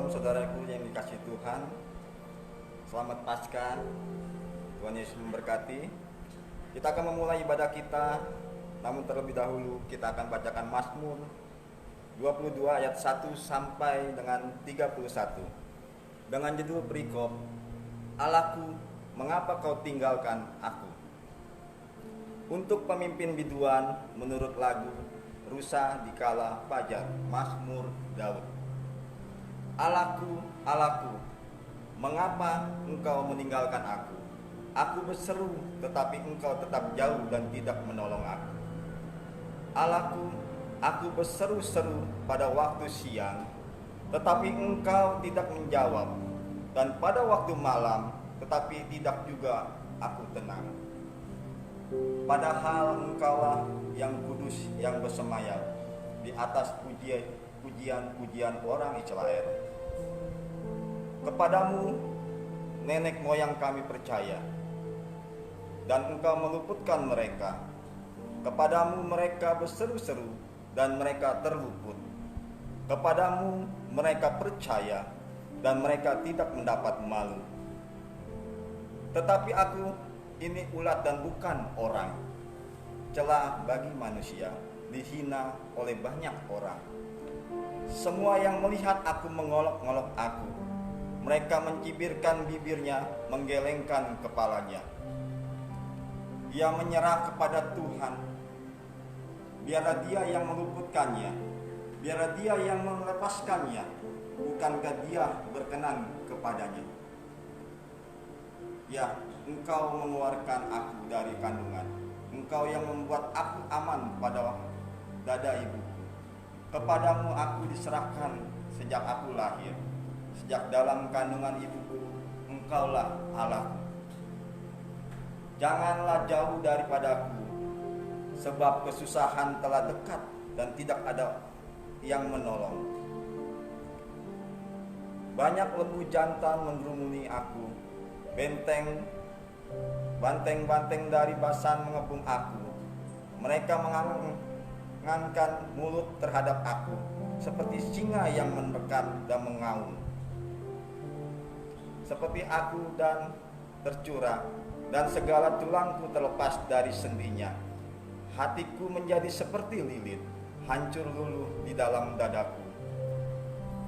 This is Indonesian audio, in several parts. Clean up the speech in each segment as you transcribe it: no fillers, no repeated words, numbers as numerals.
Shalom saudaraku yang dikasihi Tuhan. Selamat Paskah. Tuhan Yesus memberkati. Kita akan memulai ibadah kita. Namun terlebih dahulu kita akan bacakan Mazmur 22 ayat 1 sampai dengan 31. Dengan judul perikop, Allahku, mengapa kau tinggalkan aku? Untuk pemimpin biduan menurut lagu Rusa dikala fajar, Mazmur Daud. Allahku, Allahku, mengapa engkau meninggalkan aku? Aku berseru, tetapi engkau tetap jauh dan tidak menolong aku. Allahku, aku berseru-seru pada waktu siang, tetapi engkau tidak menjawab. Dan pada waktu malam, tetapi tidak juga aku tenang. Padahal engkaulah yang kudus yang bersemayam di atas pujian-pujian orang Israel. Kepadamu nenek moyang kami percaya, dan engkau meluputkan mereka. Kepadamu mereka berseru-seru, dan mereka terluput. Kepadamu mereka percaya, dan mereka tidak mendapat malu. Tetapi aku ini ulat dan bukan orang, celah bagi manusia, dihina oleh banyak orang. Semua yang melihat aku mengolok-olok aku. Mereka mencibirkan bibirnya, menggelengkan kepalanya. Ia menyerah kepada Tuhan. Biarlah Dia yang meluputkannya, biarlah Dia yang melepaskannya. Bukankah Dia berkenan kepadanya? Ya, Engkau mengeluarkan aku dari kandungan. Engkau yang membuat aku aman pada dada ibuku. Kepadamu aku diserahkan sejak aku lahir. Sejak dalam kandungan ibuku, engkaulah Allahku. Janganlah jauh daripadaku, sebab kesusahan telah dekat dan tidak ada yang menolong. Banyak lembu jantan mengerumuni aku, banteng-banteng dari Basan mengepung aku. Mereka mengangkat mulut terhadap aku, seperti singa yang mendekat dan mengaum. Seperti aku dan tercurah, dan segala tulangku terlepas dari sendinya. Hatiku menjadi seperti lilit, hancur luluh di dalam dadaku.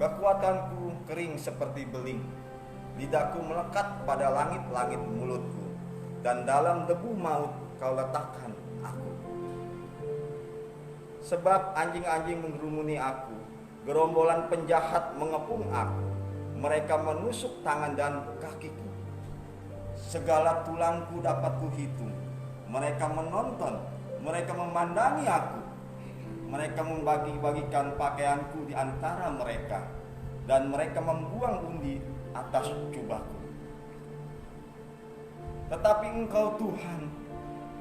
Kekuatanku kering seperti beling, lidahku melekat pada langit-langit mulutku, dan dalam debu maut kau letakkan aku. Sebab anjing-anjing mengerumuni aku, gerombolan penjahat mengepung aku. Mereka menusuk tangan dan kakiku. Segala tulangku dapat kuhitung. Mereka menonton, mereka memandangi aku. Mereka membagi-bagikan pakaianku di antara mereka, dan mereka membuang undi atas jubahku. Tetapi Engkau Tuhan,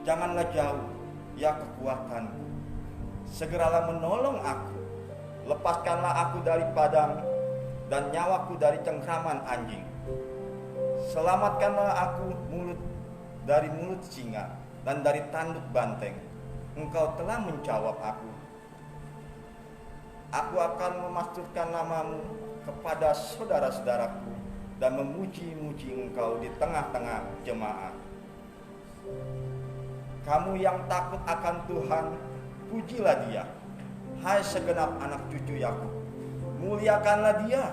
janganlah jauh, ya kekuatanku. Segeralah menolong aku. Lepaskanlah aku dari padang, dan nyawaku dari cengkraman anjing. Selamatkanlah aku dari mulut singa dan dari tanduk banteng. Engkau telah menjawab aku. Aku akan memasturkan namamu kepada saudara-saudaraku dan memuji-muji engkau di tengah-tengah jemaat. Kamu yang takut akan Tuhan, pujilah Dia. Hai segenap anak cucu Yakub, muliakanlah Dia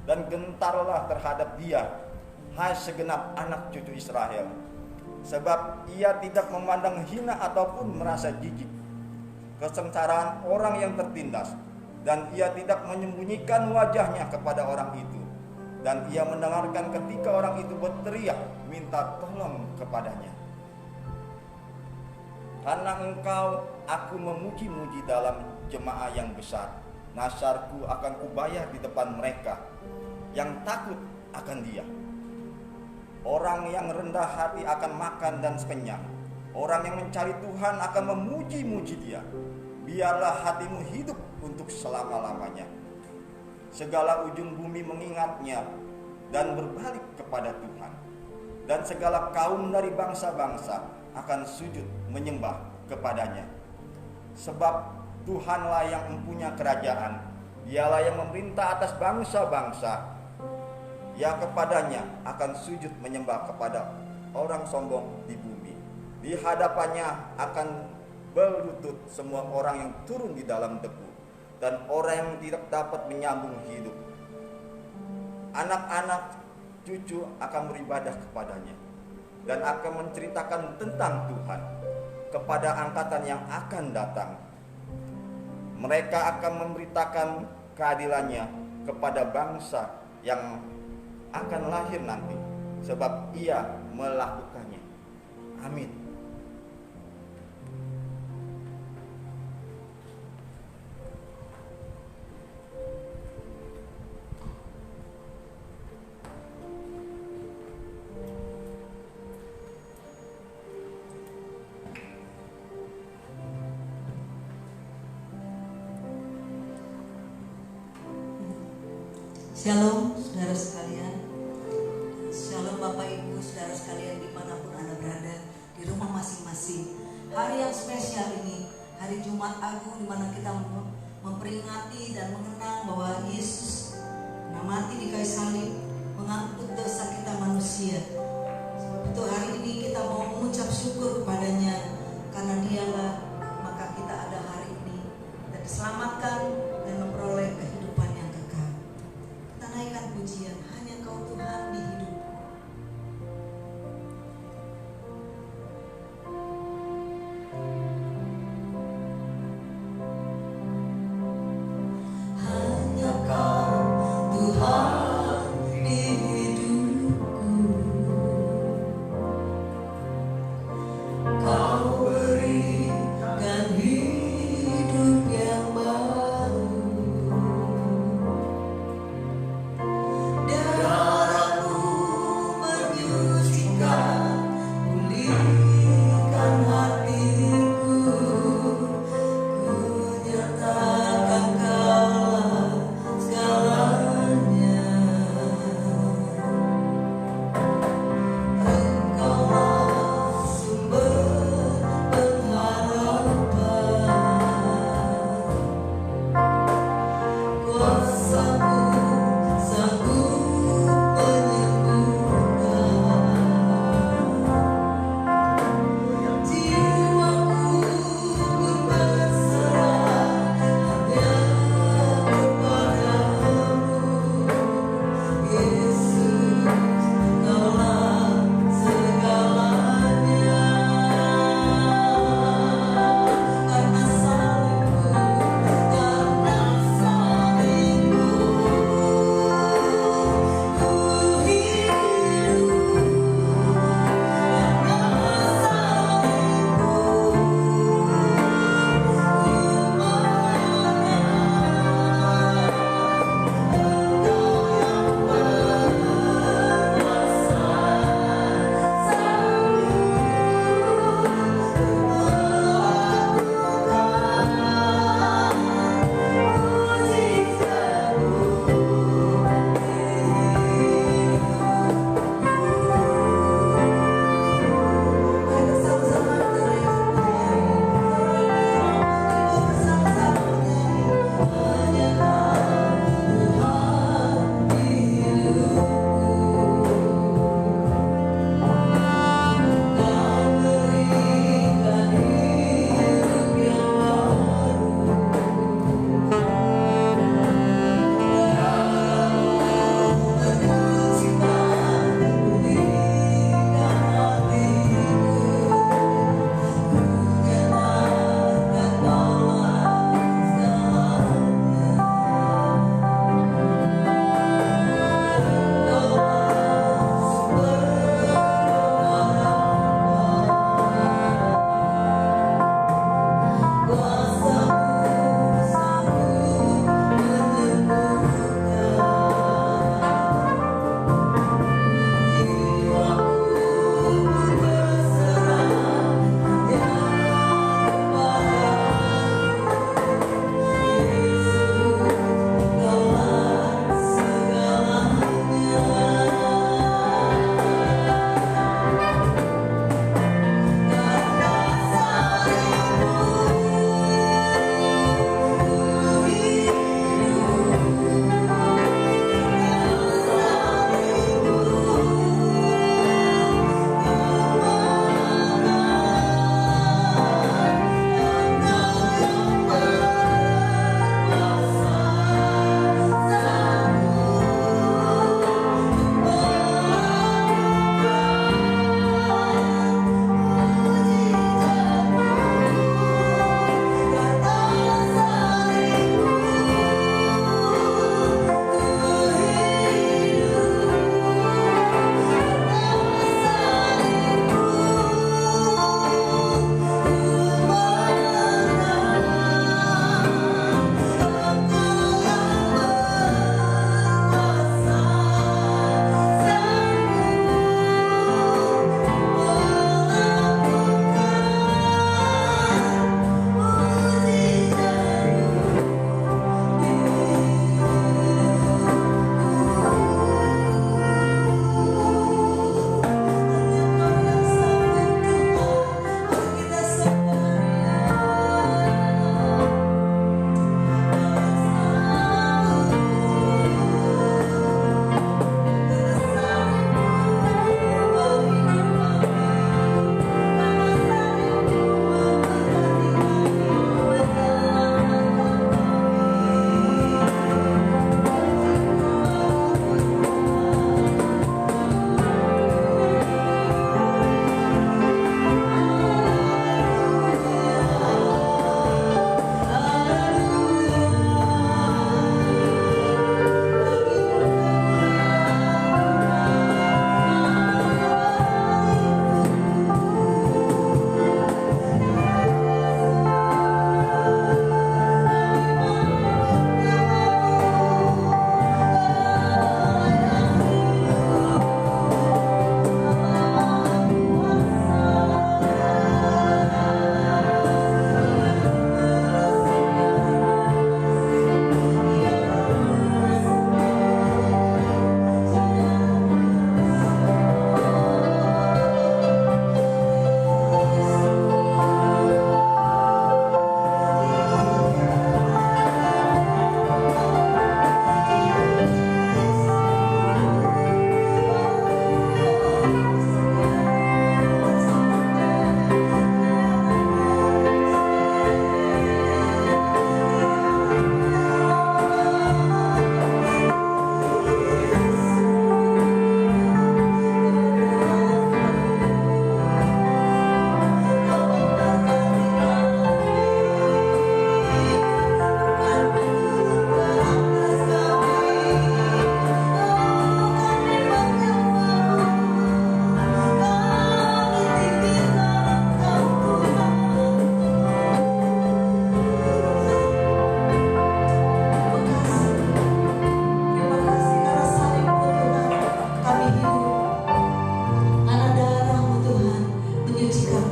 dan gentarlah terhadap Dia, hai segenap anak cucu Israel. Sebab Ia tidak memandang hina ataupun merasa jijik kesengsaraan orang yang tertindas, dan Ia tidak menyembunyikan wajahnya kepada orang itu. Dan Ia mendengarkan ketika orang itu berteriak minta tolong kepadanya. Karena Engkau, aku memuji-muji dalam jemaah yang besar. Nasarku akan kubayar di depan mereka yang takut akan Dia. Orang yang rendah hati akan makan dan kenyang. Orang yang mencari Tuhan akan memuji-muji Dia. Biarlah hatimu hidup untuk selama-lamanya. Segala ujung bumi mengingatnya dan berbalik kepada Tuhan. Dan segala kaum dari bangsa-bangsa akan sujud menyembah kepadanya. Sebab Tuhanlah yang mempunyai kerajaan, Dialah yang memerintah atas bangsa-bangsa, yang kepadanya akan sujud menyembah kepada orang sombong di bumi. Di hadapannya akan berlutut semua orang yang turun di dalam debu, dan orang yang tidak dapat menyambung hidup. Anak-anak cucu akan beribadah kepadanya dan akan menceritakan tentang Tuhan kepada angkatan yang akan datang. Mereka akan memberitakan keadilannya kepada bangsa yang akan lahir nanti, sebab ia melakukannya. Amin. Shalom saudara sekalian. Shalom Bapak Ibu saudara sekalian dimanapun Anda berada, di rumah masing-masing. Hari yang spesial ini, hari Jumat Agung, di mana kita memperingati dan mengenang bahwa Yesus mati di kayu salib mengangkut dosa kita manusia. Sebab itu hari ini kita mau mengucap syukur kepadanya, karena dialah maka kita ada hari ini dan diselamatkan dan memperoleh kehidupan yang kekal. Kita naikkan pujian, hanya Kau Tuhan di hidupku. Hanya Kau Tuhan di hidupku.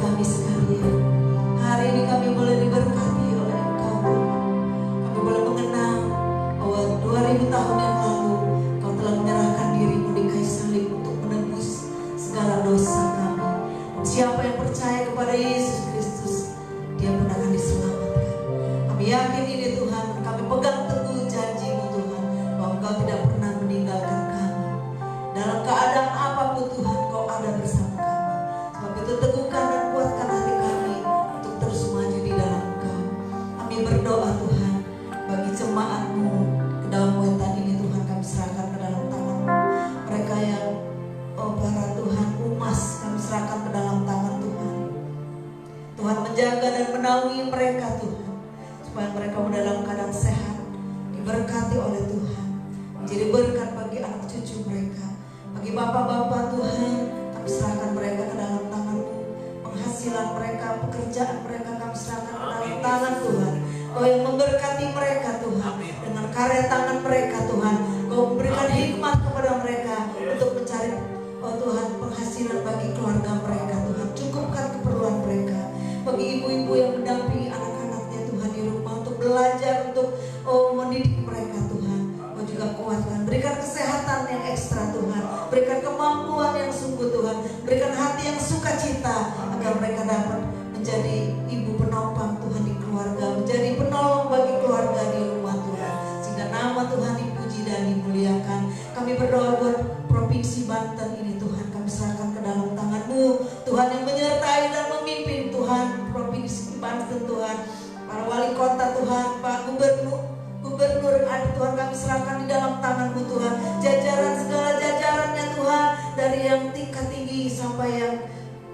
kami sekalian. Hari ini kami boleh diberkati oleh Engkau Tuhan. Kami boleh mengenang bahwa 2000 tahun yang lalu Kau telah menyerahkan dirimu di kayu salib untuk menebus segala dosa kami. Dan siapa yang percaya kepada Yesus Kristus, dia pun akan diselamatkan. Kami yakin ini Tuhan, kami pegang teguh janji-Mu Tuhan, bahwa Engkau tidak pernah meninggalkan kami. Dalam keadaan apapun Tuhan, Kau ada bersama kami. Sebab itu teguhkan dan kuatkan hati kami untuk terus maju di dalam Engkau. Kami berdoa Tuhan, bagi jemaat-Mu ke dalam wetan ini Tuhan, kami serahkan ke dalam tangan-Mu. Mereka yang para Tuhan umas, kami serahkan ke dalam tangan Tuhan. Tuhan menjaga dan menaungi mereka Tuhan, supaya mereka dalam keadaan sehat, diberkati oleh Tuhan, menjadi berkat bagi anak cucu mereka. Bagi bapak-bapak Tuhan, kami serahkan mereka ke dalam tangan-Mu. Penghasilan mereka, pekerjaan mereka kami serahkan ke dalam tangan Tuhan. Kau yang memberkati mereka Tuhan, dengan karya tangan mereka Tuhan. Kau memberikan hikmat kepada mereka untuk mencari Tuhan penghasilan bagi keluarga mereka Tuhan. Cukupkan keperluan mereka. Bagi ibu-ibu yang mendampingi anak-anaknya Tuhan di rumah untuk belajar, untuk mendidik mereka Tuhan. Kau juga kuatkan, berikan kesehatan yang ekstra Tuhan, berikan kemampuan yang sungguh Tuhan, berikan hati yang sukacita agar mereka dapat menjadi ibu penopang Tuhan di keluarga, menjadi penolong bagi keluarga di rumah Tuhan, sehingga nama Tuhan dipuji dan dimuliakan. Kami berdoa buat Provinsi Banten ini Tuhan, kami serahkan ke dalam tangan-Mu Tuhan, yang menyertai dan memimpin Tuhan Provinsi Banten Tuhan, para wali kota Tuhan, Pak Gubernur yang ada Tuhan, kami serahkan di dalam tangan-Mu Tuhan, jajaran segala jajarannya Tuhan, dari yang tingkat tinggi sampai yang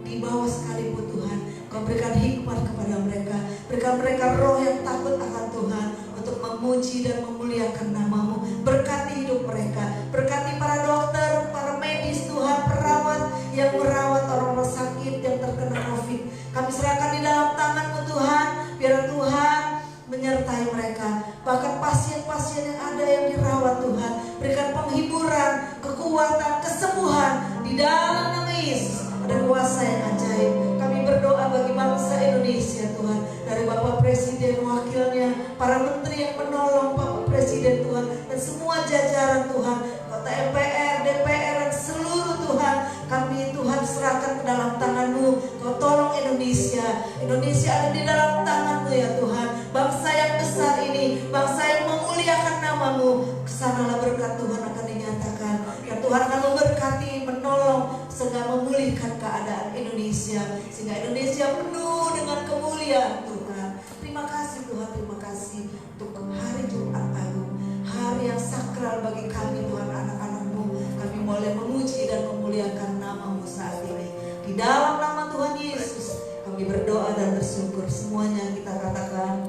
di bawah sekalipun Tuhan. Kau berikan hikmat kepada mereka, berikan mereka roh yang takut akan Tuhan, untuk memuji dan memuliakan nama-Mu. Berkati hidup mereka, berkati para dokter, para medis Tuhan, perawat yang merawat orang-orang sakit yang terkena COVID. Kami serahkan di dalam tangan-Mu Tuhan, biar Tuhan menyertai mereka. Bahkan pasien-pasien yang ada yang dirawat Tuhan, berikan penghiburan, kekuatan, kesembuhan di dalam nama Yesus. Ada kuasa yang ajaib. Kami berdoa bagi bangsa Indonesia Tuhan, dari Bapak Presiden, wakilnya, para menteri yang menolong Bapak Presiden Tuhan, dan semua jajaran Tuhan, kota MPR, DPR, dan seluruh Tuhan, kami Tuhan serahkan ke dalam tangan-Mu. Kau tolong Indonesia. Indonesia ada di dalam tangan-Mu ya Tuhan. Bangsa yang besar ini, bangsa yang memuliakan nama-Mu, kesanalah berkat Tuhan akan dinyatakan. Dan Tuhan akan memberkati, menolong, sehingga memulihkan keadaan Indonesia, sehingga Indonesia penuh dengan kemuliaan Tuhan. Terima kasih Tuhan, terima kasih untuk hari Jumat Agung, hari yang sakral bagi kami Tuhan, anak-anak-Mu. Kami boleh memuji dan memuliakan nama-Mu saat ini. Di dalam nama Tuhan Yesus kami berdoa dan bersyukur. Semuanya kita katakan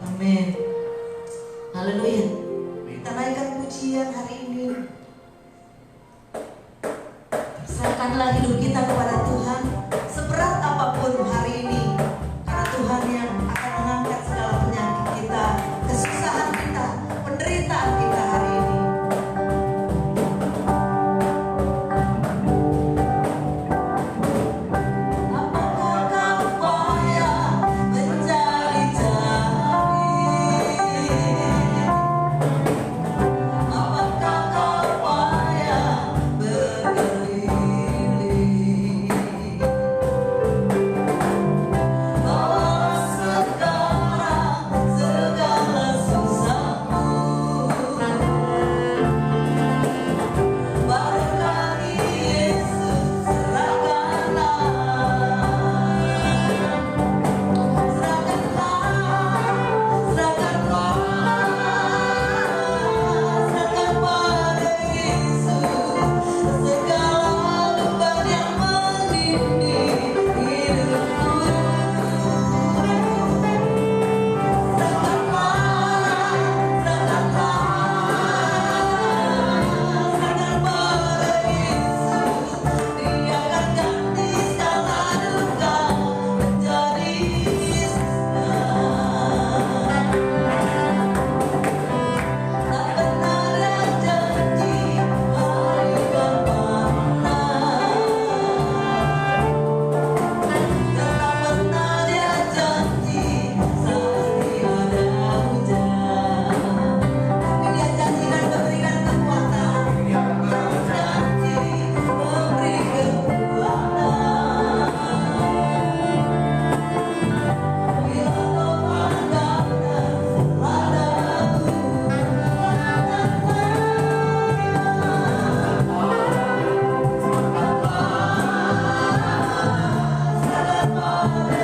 amin. Haleluya. Kita naikkan pujian hari ini. Serahkanlah hidup kita kepada Tuhan, seberat apapun hari ini, karena Tuhan yang akan mengangkat segala penyakit kita, kesusahan kita, penderitaan kita hari ini. Apakah kau payah mencari-cari Dari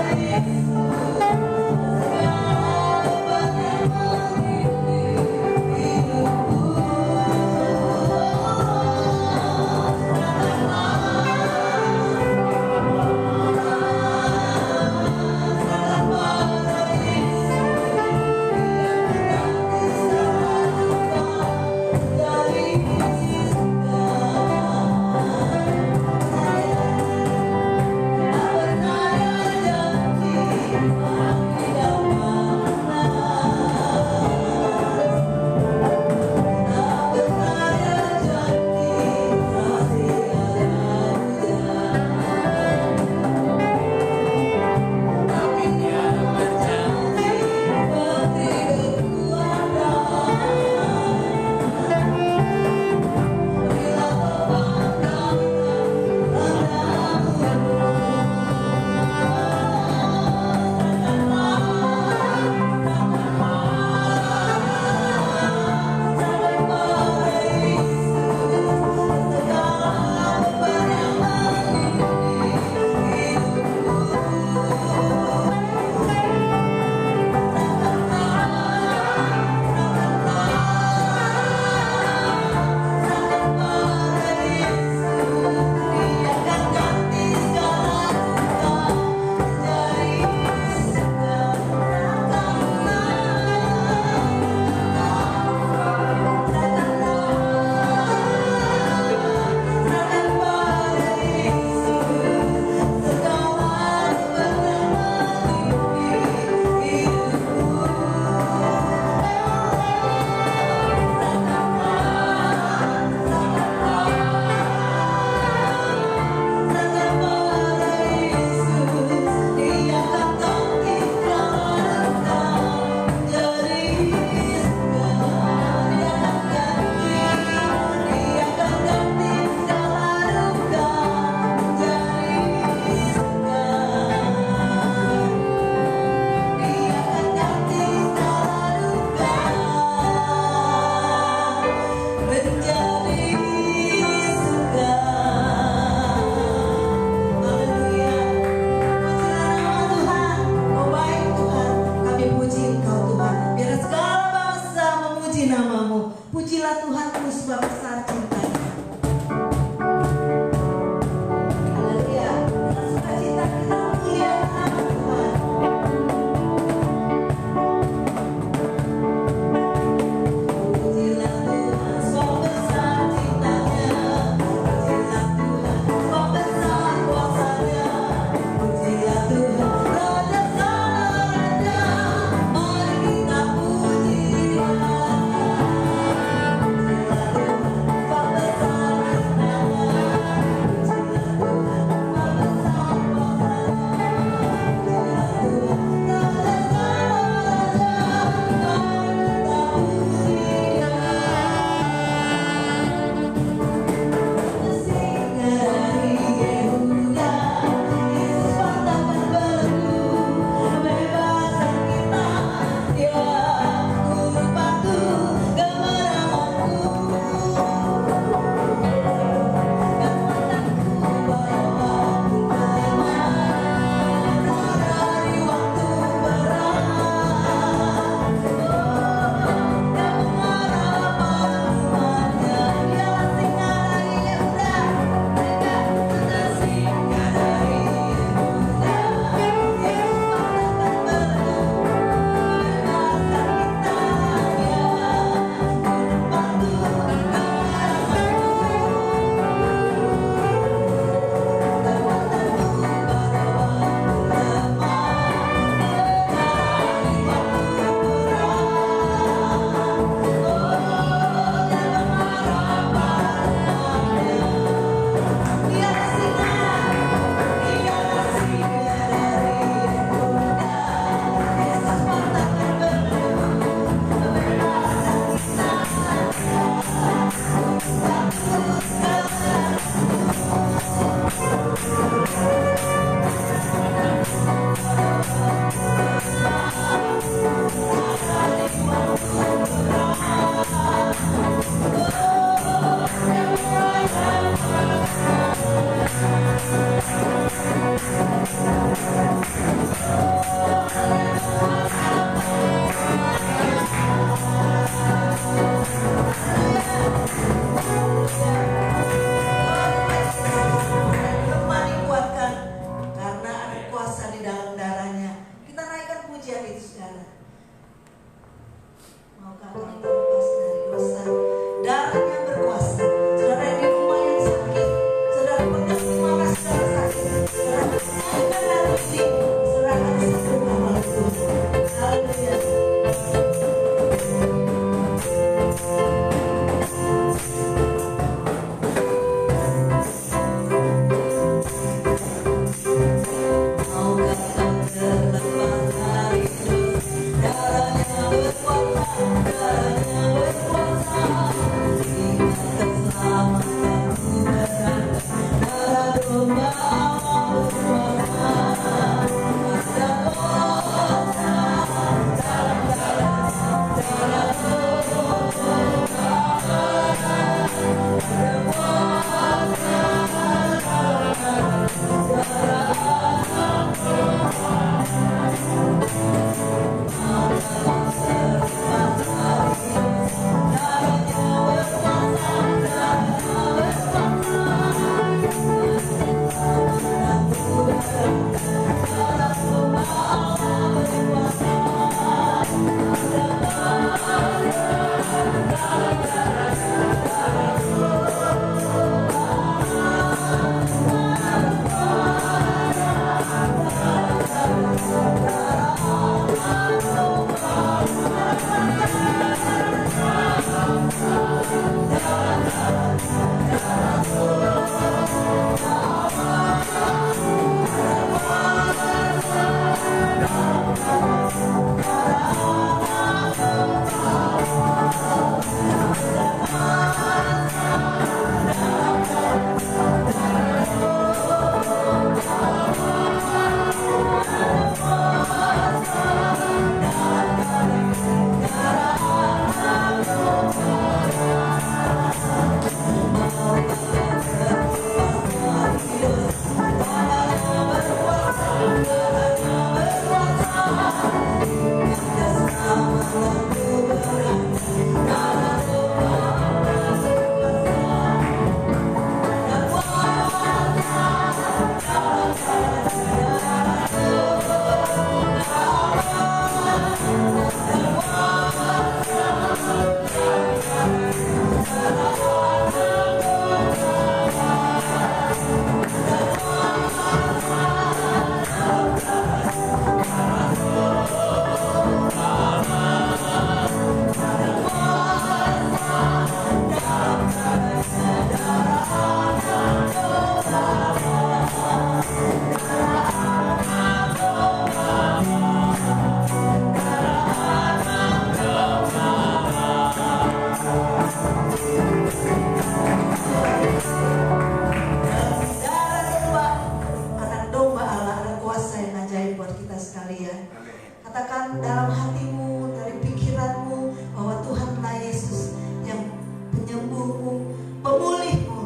buat kita sekalian. Amin. Katakan dalam hatimu, dari pikiranmu, bahwa Tuhanlah Yesus yang penyembuhmu, pemulihmu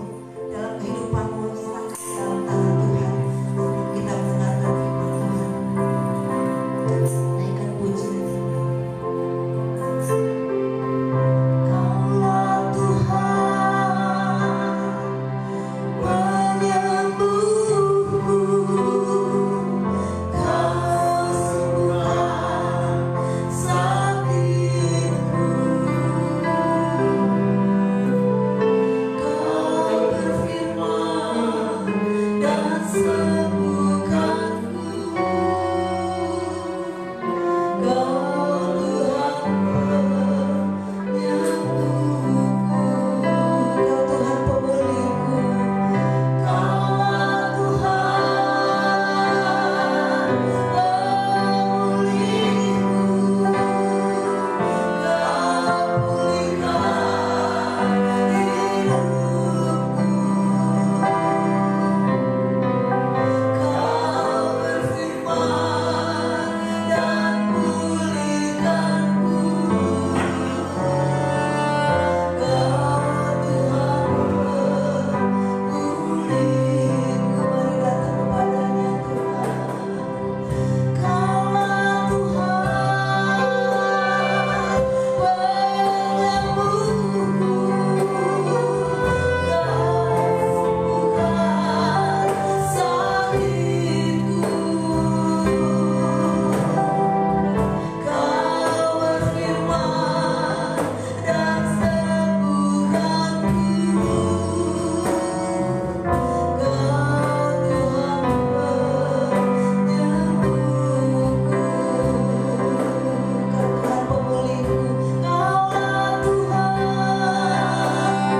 dalam kehidupanmu. Serahkan dalam tangan Tuhan. Kita mendengarkan firman Tuhan. Naikkan pujian. Kaulah Tuhan penyembuhku, Kau sembuhkan sakitku, Kau berfirman dan sembuhkanku, Kau Tuhan penyembuhku, Kau Tuhan pemulihku. Kaulah Tuhan pemulihku, Kau pulihkan hidupku, Kau berfirman dan pulihkanku, Kau Tuhan pemulihku. Mari datang kepadanya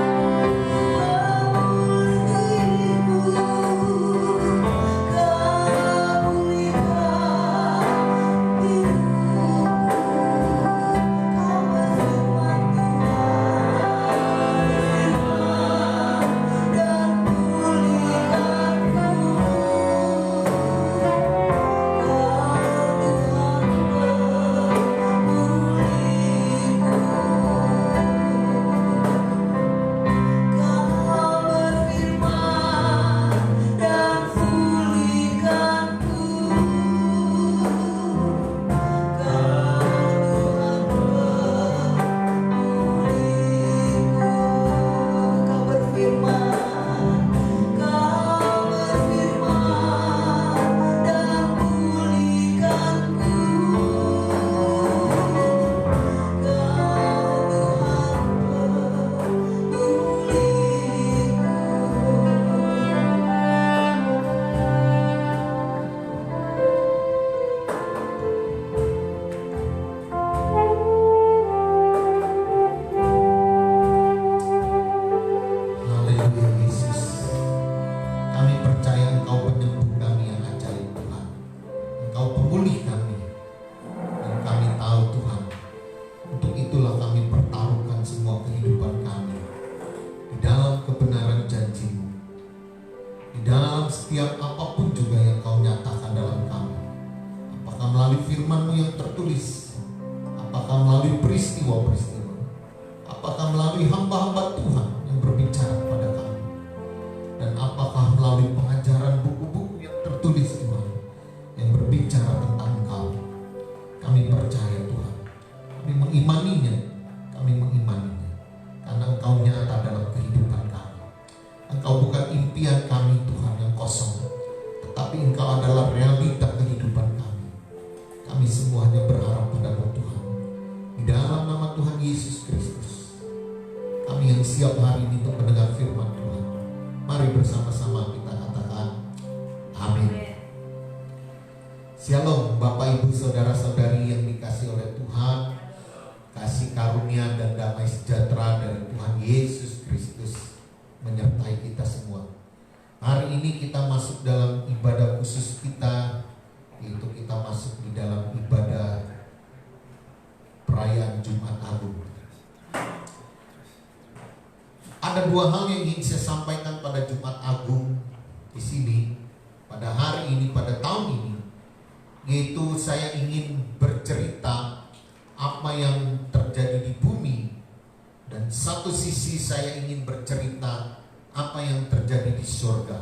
Tuhan. Kaulah Tuhan penyembuhku, Kau sembuhkan sakitku, Kau berfirman dan sembuhkanku, Kau Tuhan penyembuhku, Kau Tuhan pemulihku. Kaulah Haleluya Yesus. Kami percaya Engkau penyembuh kami yang ajaib Tuhan. Engkau pemulih kami. Dan kami tahu Tuhan, untuk itulah kami pertaruhkan semua kehidupan kami di dalam kebenaran janji-Mu. Di dalam setiap apapun juga yang Kau nyatakan dalam kami. Apakah melalui firman-Mu yang tertulis, apakah melalui peristiwa-peristiwa, apakah melalui hamba-hamba Tuhan yang berbicara kepada kami, dan apakah melalui pengajaran buku-buku yang tertulis Tuhan yang berbicara tentang Engkau. Kami percaya Tuhan, kami mengimaninya, karena Engkau nyata dalam kehidupan kami. Engkau bukan impian kami Tuhan yang kosong, tetapi Engkau adalah realita kehidupan kami. Kami semuanya berharap padamu Tuhan. Di dalam nama Tuhan Yesus Kristus, kami yang siap hari ini untuk mendengar firman Tuhan, mari bersama-sama kita katakan amin. Shalom Bapak Ibu Saudara-saudari yang dikasihi oleh Tuhan. Kasih karunia dan damai sejahtera dari Tuhan Yesus Kristus menyertai kita semua. Hari ini kita masuk dalam ibadah khusus kita, yaitu kita masuk di dalam ibadah perayaan Jumat Agung. Ada dua hal yang ingin saya sampaikan pada Jumat Agung di sini, pada hari ini, pada tahun ini. yaitu saya ingin bercerita apa yang terjadi di bumi, dan satu sisi saya ingin bercerita apa yang terjadi di surga.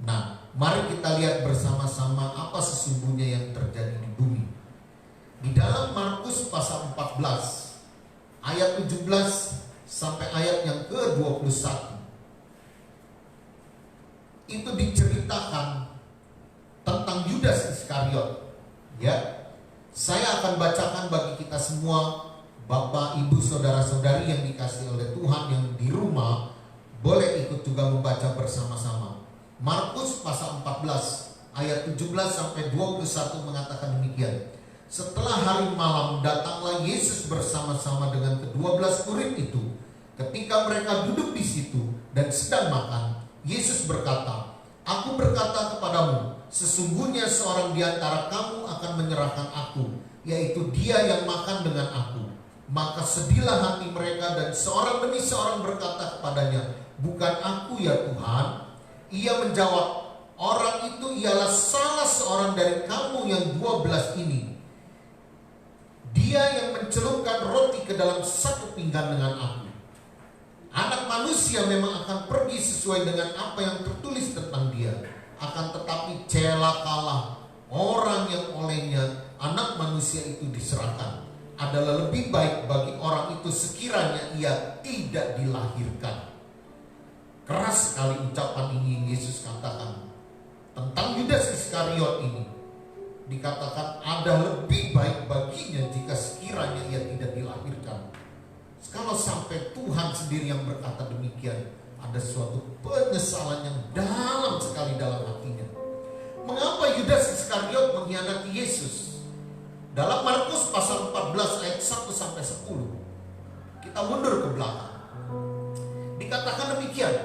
Nah, mari kita lihat bersama-sama apa sesungguhnya yang terjadi di bumi. Di dalam Markus pasal 14 ayat 17 sampai ayat yang ke-21 itu diceritakan tentang Yudas Iskariot. Ya, saya akan bacakan bagi kita semua, Bapak, Ibu, saudara-saudari yang dikasihi oleh Tuhan yang di rumah, boleh ikut juga membaca bersama-sama. Markus pasal 14 ayat 17 sampai 21 mengatakan demikian. Setelah hari malam, datanglah Yesus bersama-sama dengan ke-12 murid itu. Ketika mereka duduk di situ dan sedang makan, Yesus berkata, "Aku berkata kepadamu, sesungguhnya seorang di antara kamu akan menyerahkan aku, yaitu dia yang makan dengan aku." Maka sedihlah hati mereka, dan seorang demi seorang berkata kepadanya, "Bukan aku ya Tuhan." Ia menjawab, "Orang itu ialah salah seorang dari kamu yang 12 ini. Dia yang mencelupkan roti ke dalam satu pinggan dengan aku. Anak manusia memang akan pergi sesuai dengan apa yang tertulis tentang dia. Akan tetapi celakalah orang yang olehnya anak manusia itu diserahkan. Adalah lebih baik bagi orang itu sekiranya ia tidak dilahirkan." Keras sekali ucapan ini Yesus katakan tentang Yudas Iskariot ini. Dikatakan ada lebih baik baginya jika sekiranya ia tidak dilahirkan. Kalau sampai Tuhan sendiri yang berkata demikian, ada suatu penyesalan yang dalam sekali dalam hatinya. Mengapa Yudas Iskariot mengkhianati Yesus? Dalam Markus pasal 14 ayat 1 sampai 10, kita mundur ke belakang. Dikatakan demikian,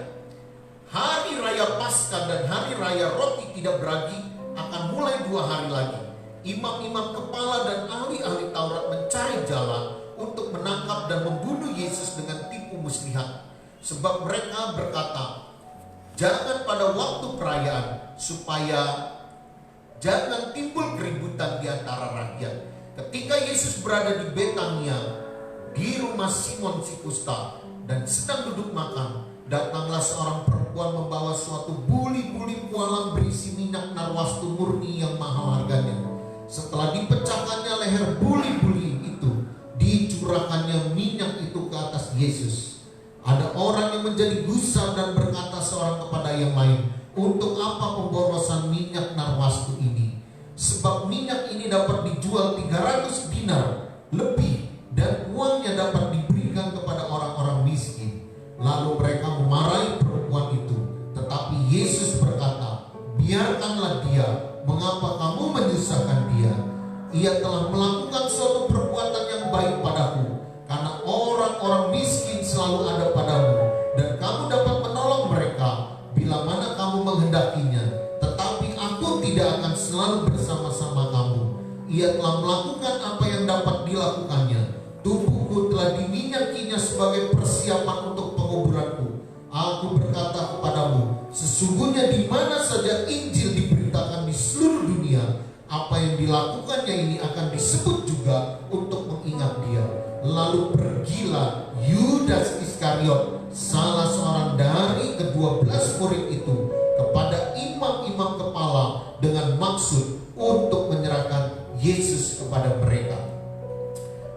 hari raya Paskah dan hari raya roti tidak beragi akan mulai 2 hari lagi. Imam-imam kepala dan ahli-ahli Taurat mencari jalan untuk menangkap dan membunuh Yesus dengan tipu muslihat. Sebab mereka berkata, "Jangan pada waktu perayaan, supaya jangan timbul keributan di antara rakyat." Ketika Yesus berada di Betania, di rumah Simon si Kusta, dan sedang duduk makan, datanglah seorang perempuan membawa suatu buli-buli pualam berisi minyak narwastu murni yang mahal harganya. Setelah dipecahkannya leher buli-buli itu, dicurahkannya minyak itu ke atas Yesus. Ada orang yang menjadi gusar dan berkata seorang kepada yang lain, "Untuk apa pemborosan minyak narwastu ini? Sebab minyak ini dapat dijual 300 dinar lebih, dan uangnya dapat diberikan kepada orang-orang miskin." Lalu mereka memarahi perempuan itu, tetapi Yesus berkata, "Biarkanlah dia. Mengapa kamu menyusahkan dia? Ia telah melakukan suatu perbuatan yang baik padaku, karena orang-orang miskin selalu ada padamu, dan kamu dapat menolong mereka bila mana kamu menghendakinya. Tetapi aku tidak akan selalu bersama-sama kamu. Ia telah melakukan apa yang dapat dilakukannya. Tubuhku telah diminyakinya sebagai persiapan untuk penguburanku. Aku berkata kepadamu, sesungguhnya di mana saja Injil diberitakan di seluruh dunia, apa yang dilakukannya ini akan disebut juga untuk mengingat dia." Lalu pergilah Yudas Iskariot, salah seorang dari ke-12 murid itu, kepada imam-imam kepala dengan maksud untuk menyerahkan Yesus kepada mereka.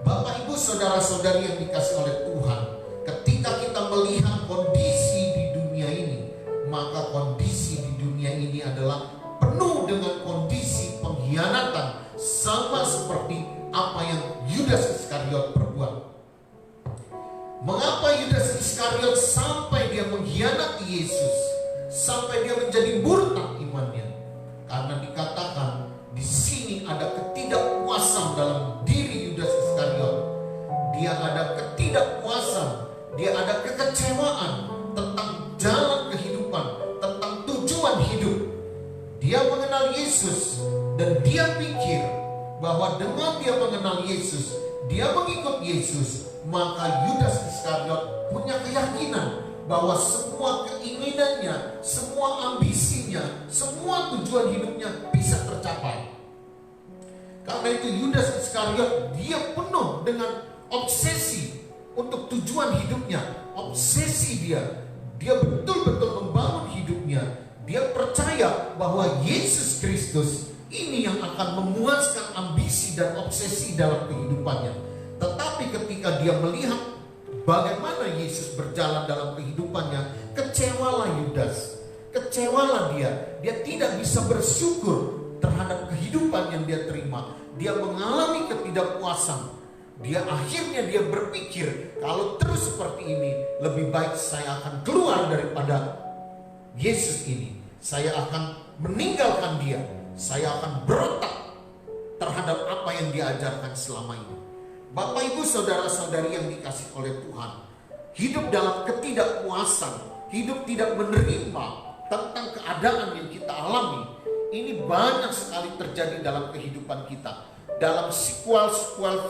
Bapak, Ibu, saudara-saudari yang dikasihi oleh Tuhan, ketika kita melihat kondisi di dunia ini, maka kondisi di dunia ini adalah penuh dengan kondisi pengkhianatan, sama seperti apa yang Yudas Iskariot perbuat. Mengapa Yudas Iskariot sampai dia mengkhianati Yesus, sampai dia menjadi murtad imannya? Karena dikatakan di sini ada ketidakpuasan dalam diri Yudas Iskariot. Dia ada ketidakpuasan, dia ada kekecewaan tentang jalan kehidupan, tentang tujuan hidup. Dia mengenal Yesus dan dia pikir bahwa dengan dia mengenal Yesus, dia mengikut Yesus, maka Yudas Iskariot punya keyakinan bahwa semua keinginannya, semua ambisinya, semua tujuan hidupnya bisa tercapai. Karena itu Yudas Iskariot dia penuh dengan obsesi untuk tujuan hidupnya. Obsesi dia betul-betul membangun hidupnya. Dia percaya bahwa Yesus Kristus ini yang akan memuaskan ambisi dan obsesi dalam kehidupannya. Tetapi ketika dia melihat bagaimana Yesus berjalan dalam kehidupannya, kecewalah Yudas. Kecewalah dia. Dia tidak bisa bersyukur terhadap kehidupan yang dia terima. Dia mengalami ketidakpuasan. Akhirnya dia berpikir, kalau terus seperti ini, lebih baik saya akan keluar daripada Yesus ini. Saya akan meninggalkan dia. Saya akan berontak terhadap apa yang diajarkan selama ini. Bapak ibu saudara-saudari yang dikasih oleh Tuhan, hidup dalam ketidakpuasan, hidup tidak menerima tentang keadaan yang kita alami, ini banyak sekali terjadi dalam kehidupan kita. Dalam sequel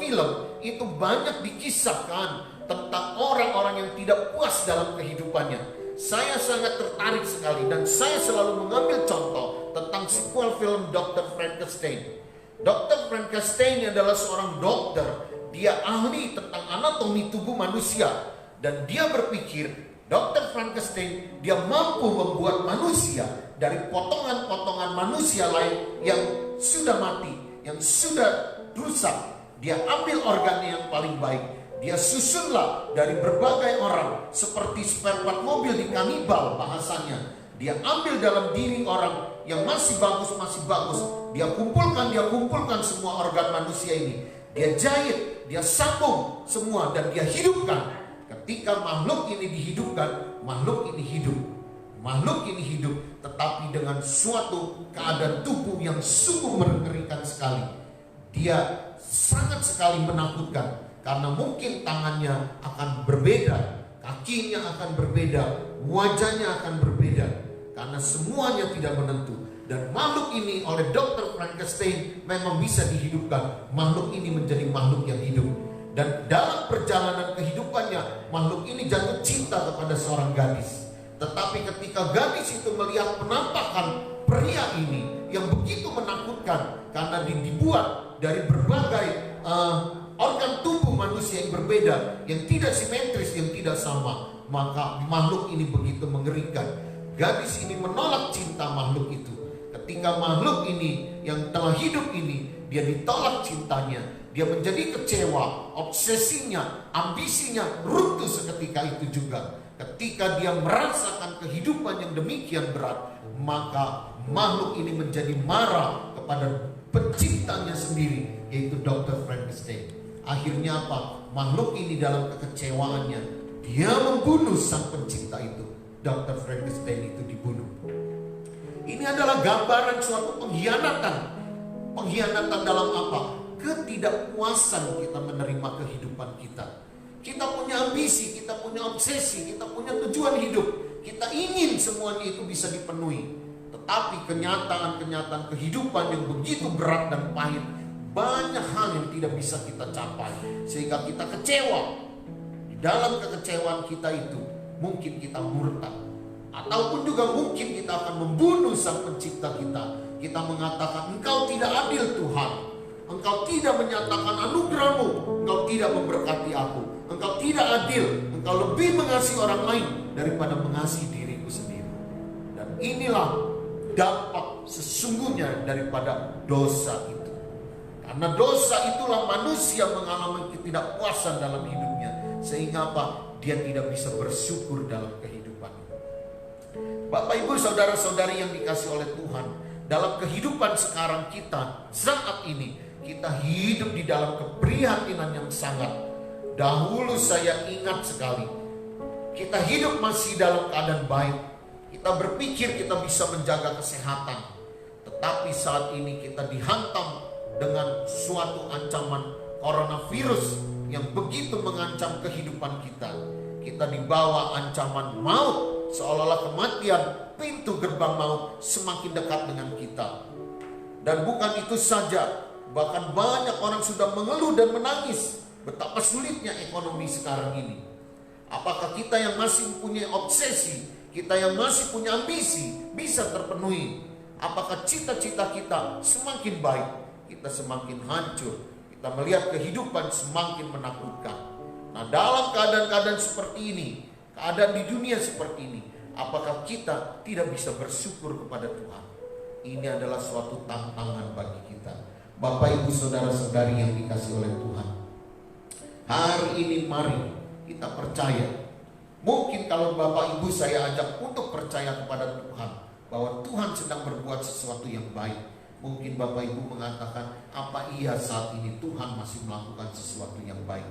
film itu banyak dikisahkan tentang orang-orang yang tidak puas dalam kehidupannya. Saya sangat tertarik sekali dan saya selalu mengambil contoh tentang sequel film Dr. Frankenstein. Dr. Frankenstein adalah seorang dokter. Dia ahli tentang anatomi tubuh manusia. Dan dia berpikir, Dr. Frankenstein dia mampu membuat manusia dari potongan-potongan manusia lain yang sudah mati, yang sudah rusak. Dia ambil organnya yang paling baik. Dia susunlah dari berbagai orang, seperti spare part mobil di kanibal bahasanya. Dia ambil dalam diri orang yang masih bagus. Dia kumpulkan semua organ manusia ini. Dia jahit, dia sambung semua dan dia hidupkan. Ketika makhluk ini dihidupkan, makhluk ini hidup. Makhluk ini hidup, tetapi dengan suatu keadaan tubuh yang sungguh mengerikan sekali. Dia sangat sekali menakutkan. Karena mungkin tangannya akan berbeda, kakinya akan berbeda, wajahnya akan berbeda. Karena semuanya tidak menentu. Dan makhluk ini oleh Dr. Frankenstein memang bisa dihidupkan. Makhluk ini menjadi makhluk yang hidup. Dan dalam perjalanan kehidupannya, makhluk ini jatuh cinta kepada seorang gadis. Tetapi ketika gadis itu melihat penampakan pria ini yang begitu menakutkan, karena dibuat dari berbagai organ tubuh manusia yang berbeda, yang tidak simetris, yang tidak sama, maka makhluk ini begitu mengerikan. Gadis ini menolak cinta makhluk itu. Ketika makhluk ini yang telah hidup ini, dia ditolak cintanya, dia menjadi kecewa, obsesinya, ambisinya runtuh seketika itu juga. Ketika dia merasakan kehidupan yang demikian berat, maka makhluk ini menjadi marah kepada penciptanya sendiri, yaitu Dr. Frankenstein. Akhirnya apa? Makhluk ini dalam kekecewaannya, dia membunuh sang pencipta itu. Dr. Frankenstein itu dibunuh. Ini adalah gambaran suatu pengkhianatan. Pengkhianatan dalam apa? Ketidakpuasan kita menerima kehidupan kita. Kita punya ambisi, kita punya obsesi, kita punya tujuan hidup. Kita ingin semuanya itu bisa dipenuhi. Tetapi kenyataan-kenyataan kehidupan yang begitu berat dan pahit, banyak hal yang tidak bisa kita capai. Sehingga kita kecewa. Di dalam kekecewaan kita itu, mungkin kita murtad. Ataupun juga mungkin kita akan membunuh sang pencipta kita. Kita mengatakan, Engkau tidak adil Tuhan. Engkau tidak menyatakan anugerah-Mu. Engkau tidak memberkati aku. Engkau tidak adil. Engkau lebih mengasihi orang lain daripada mengasihi diriku sendiri. Dan inilah dampak sesungguhnya daripada dosa itu. Karena dosa itulah manusia mengalami ketidakpuasan dalam hidupnya. Sehingga apa? Dia tidak bisa bersyukur dalam kehidupan. Bapak ibu saudara-saudari yang dikasih oleh Tuhan, dalam kehidupan sekarang kita saat ini, kita hidup di dalam keprihatinan yang sangat. Dahulu saya ingat sekali, kita hidup masih dalam keadaan baik. Kita berpikir kita bisa menjaga kesehatan. Tetapi saat ini kita dihantam dengan suatu ancaman coronavirus yang begitu mengancam kehidupan kita. Kita dibawa ancaman maut, seolah-olah kematian, pintu gerbang maut semakin dekat dengan kita. Dan bukan itu saja, bahkan banyak orang sudah mengeluh dan menangis betapa sulitnya ekonomi sekarang ini. Apakah kita yang masih punya obsesi, kita yang masih punya ambisi bisa terpenuhi? Apakah cita-cita kita semakin baik? kita semakin hancur. Kita melihat kehidupan semakin menakutkan. Nah, dalam keadaan-keadaan seperti ini, keadaan di dunia seperti ini, apakah kita tidak bisa bersyukur kepada Tuhan? Ini adalah suatu tantangan bagi kita. Bapak, Ibu, Saudara-saudari yang dikasihi oleh Tuhan, hari ini mari kita percaya. Mungkin kalau Bapak Ibu saya ajak untuk percaya kepada Tuhan, bahwa Tuhan sedang berbuat sesuatu yang baik. Mungkin Bapak Ibu mengatakan, apa iya saat ini Tuhan masih melakukan sesuatu yang baik?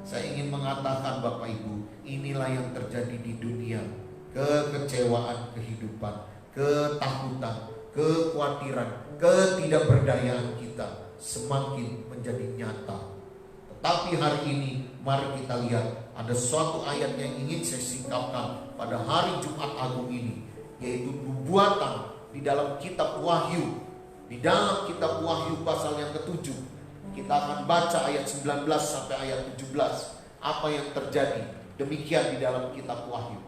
Saya ingin mengatakan Bapak Ibu, inilah yang terjadi di dunia. Kekecewaan kehidupan, ketakutan, kekhawatiran, ketidakberdayaan kita semakin menjadi nyata. Tetapi hari ini mari kita lihat ada suatu ayat yang ingin saya singkapkan pada hari Jumat Agung ini, yaitu nubuatan di dalam kitab Wahyu. Di dalam kitab Wahyu pasal yang ke-7, kita akan baca ayat 19 sampai ayat 17. Apa yang terjadi? Demikian di dalam kitab Wahyu.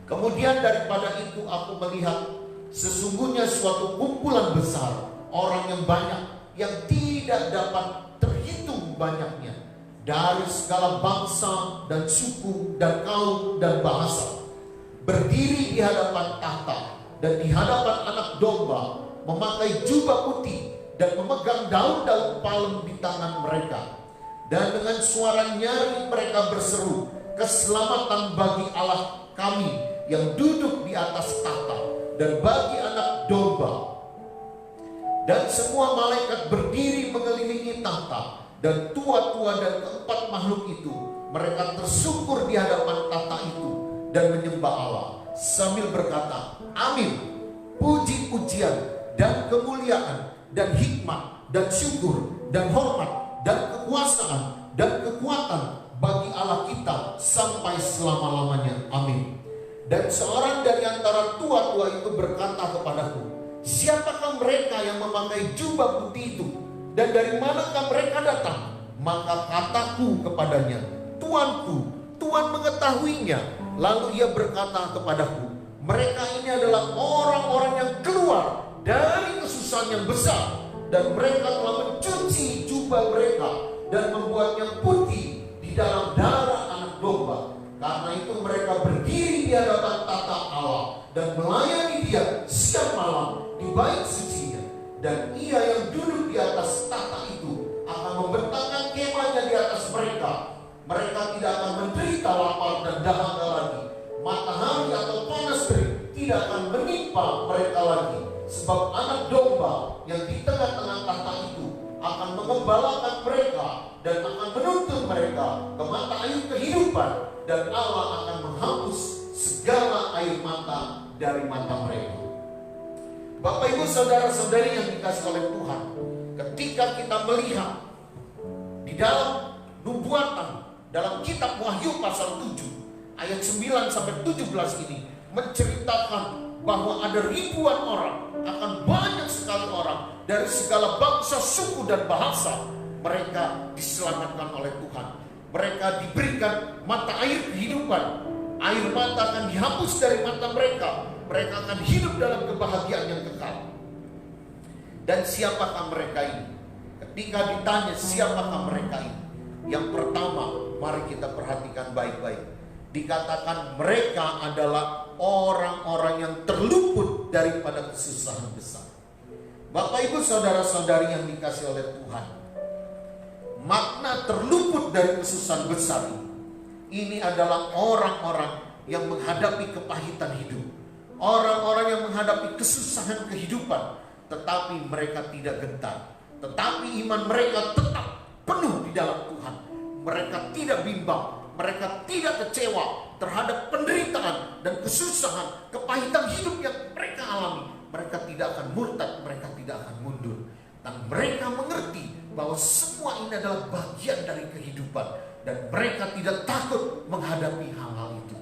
Kemudian daripada itu aku melihat sesungguhnya suatu kumpulan besar orang yang banyak, yang tidak dapat terhitung banyaknya, dari segala bangsa dan suku dan kaum dan bahasa, berdiri di hadapan tahta dan di hadapan Anak Domba, memakai jubah putih dan memegang daun-daun palem di tangan mereka. Dan dengan suara nyaring mereka berseru, keselamatan bagi Allah kami yang duduk di atas tahta dan bagi Anak Domba. Dan semua malaikat berdiri mengelilingi tahta, dan tua-tua dan keempat makhluk itu, mereka tersungkur di hadapan tahta itu dan menyembah Allah sambil berkata, amin. Puji-pujian dan kemuliaan dan hikmat dan syukur dan hormat dan kekuasaan dan kekuatan bagi Allah kita sampai selama-lamanya. Amin. Dan seorang dari antara tua-tua itu berkata kepadaku, siapakah mereka yang memakai jubah putih itu, dan dari manakah mereka datang? Maka kataku kepadanya, Tuanku, Tuhan mengetahuinya. Lalu ia berkata kepadaku, mereka ini adalah orang-orang yang keluar dari kesusahan yang besar, dan mereka telah mencuci jubah mereka dan membuatnya putih di dalam darah Anak Domba. Karena itu mereka berdiri di hadapan tahta Allah dan melayani Dia siang malam di bait sucinya. Dan Ia yang duduk di atas tahta itu akan membentangkan kemahnya di atas mereka. Mereka tidak akan menderita lapar dan dahaga lagi. Matahari atau panas terik tidak akan menimpa mereka lagi. Sebab Anak Domba yang di tengah-tengah tahta itu akan mengembalakan mereka dan akan menuntun mereka ke mata air kehidupan, dan Allah akan menghapus segala air mata dari mata mereka. Bapak, Ibu, Saudara-saudari yang dikasihi oleh Tuhan, ketika kita melihat di dalam nubuatan dalam kitab Wahyu pasal 7 ayat 9 sampai 17 ini menceritakan bahwa ada ribuan orang, akan banyak sekali orang dari segala bangsa, suku dan bahasa. Mereka diselamatkan oleh Tuhan. Mereka diberikan mata air kehidupan. Air mata akan dihapus dari mata mereka. Mereka akan hidup dalam kebahagiaan yang kekal. Dan siapakah mereka ini? Ketika ditanya siapakah mereka ini, yang pertama mari kita perhatikan baik-baik. Dikatakan mereka adalah orang-orang yang terluput daripada kesusahan besar. Bapak, Ibu, Saudara-saudari yang dikasihi oleh Tuhan, makna terluput dari kesusahan besar ini adalah orang-orang yang menghadapi kepahitan hidup, orang-orang yang menghadapi kesusahan kehidupan, tetapi mereka tidak gentar, tetapi iman mereka tetap penuh di dalam Tuhan. Mereka tidak bimbang, mereka tidak kecewa terhadap penderitaan dan kesusahan, kepahitan hidup yang mereka alami. Mereka tidak akan murtad, mereka tidak akan mundur. Dan mereka mengerti bahwa semua ini adalah bagian dari kehidupan, dan mereka tidak takut menghadapi hal-hal itu.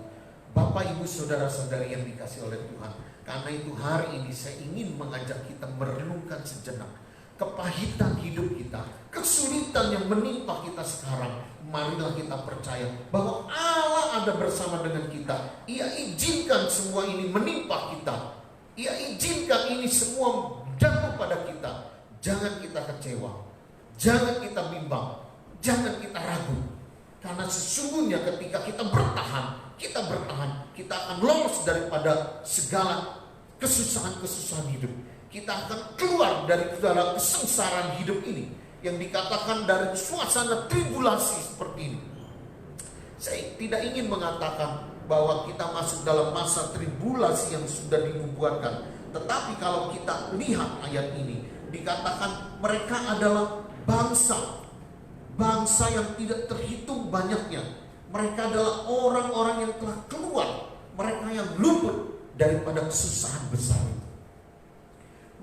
Bapak, Ibu, Saudara-saudari yang dikasihi oleh Tuhan, karena itu hari ini saya ingin mengajak kita merenungkan sejenak kepahitan hidup kita, kesulitan yang menimpa kita sekarang. Marilah kita percaya bahwa Allah ada bersama dengan kita. Ia izinkan semua ini menimpa kita. Ia izinkan ini semua jatuh pada kita jangan kita kecewa, jangan kita bimbang, jangan kita ragu. Karena sesungguhnya ketika kita bertahan, kita akan lolos daripada segala kesusahan-kesusahan hidup. Kita akan keluar dari segala kesengsaraan hidup ini, yang dikatakan dari suasana tribulasi seperti ini. Saya tidak ingin mengatakan bahwa kita masuk dalam masa tribulasi yang sudah dinubuatkan. Tetapi kalau kita lihat ayat ini, dikatakan mereka adalah bangsa yang tidak terhitung banyaknya. Mereka adalah orang-orang yang telah keluar, mereka yang luput daripada kesusahan besar itu.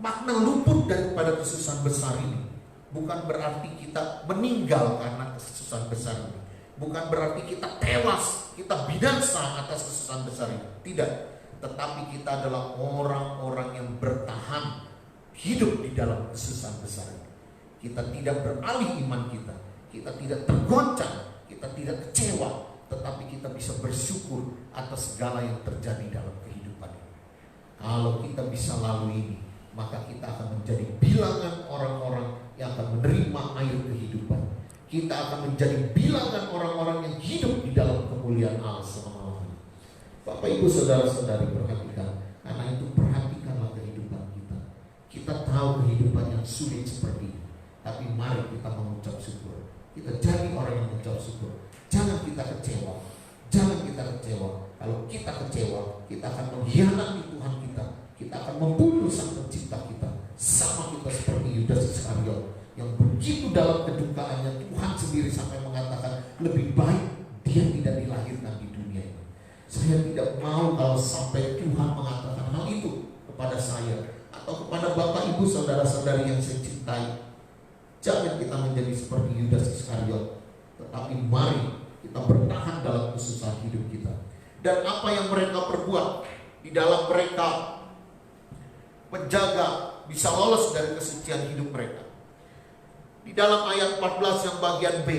Makna luput daripada kesusahan besar ini bukan berarti kita meninggal karena kesusahan besar ini. Bukan berarti kita tewas, kita binasa atas kesusahan besar ini. Tidak. Tetapi kita adalah orang-orang yang bertahan hidup di dalam kesusahan besar ini. Kita tidak beralih iman kita. Kita tidak tergoncang, kita tidak kecewa, tetapi kita bisa bersyukur atas segala yang terjadi dalam kehidupan ini. Kalau kita bisa lalui ini, maka kita akan menjadi bilangan orang-orang yang akan menerima air kehidupan. Kita akan menjadi bilangan orang-orang yang hidup di dalam kemuliaan Allah selama-lamanya. Bapak Ibu saudara-saudari, perhatikan. Karena itu perhatikanlah kehidupan kita. Kita tahu kehidupan yang sulit seperti ini, tapi mari kita mengucap syukur. Kita jadi orang yang mengucap syukur. Jangan kita kecewa. Jangan kita kecewa. Kalau kita kecewa, kita akan mengkhianati Tuhan kita. Kita akan membunuh Sang Pencipta kita. Sama kita seperti Yudas Iskariot, yang begitu dalam kedukaannya Tuhan sendiri sampai mengatakan lebih baik dia tidak dilahirkan di dunia ini. Saya tidak mau kalau sampai Tuhan mengatakan hal itu kepada saya atau kepada Bapak Ibu saudara-saudari yang saya cintai. Jangan kita menjadi seperti Yudas Iskariot, tetapi mari kita bertahan dalam kesusahan hidup kita. Dan apa yang mereka perbuat di dalam mereka menjaga bisa lolos dari kesucian hidup mereka. Di dalam ayat 14 yang bagian B,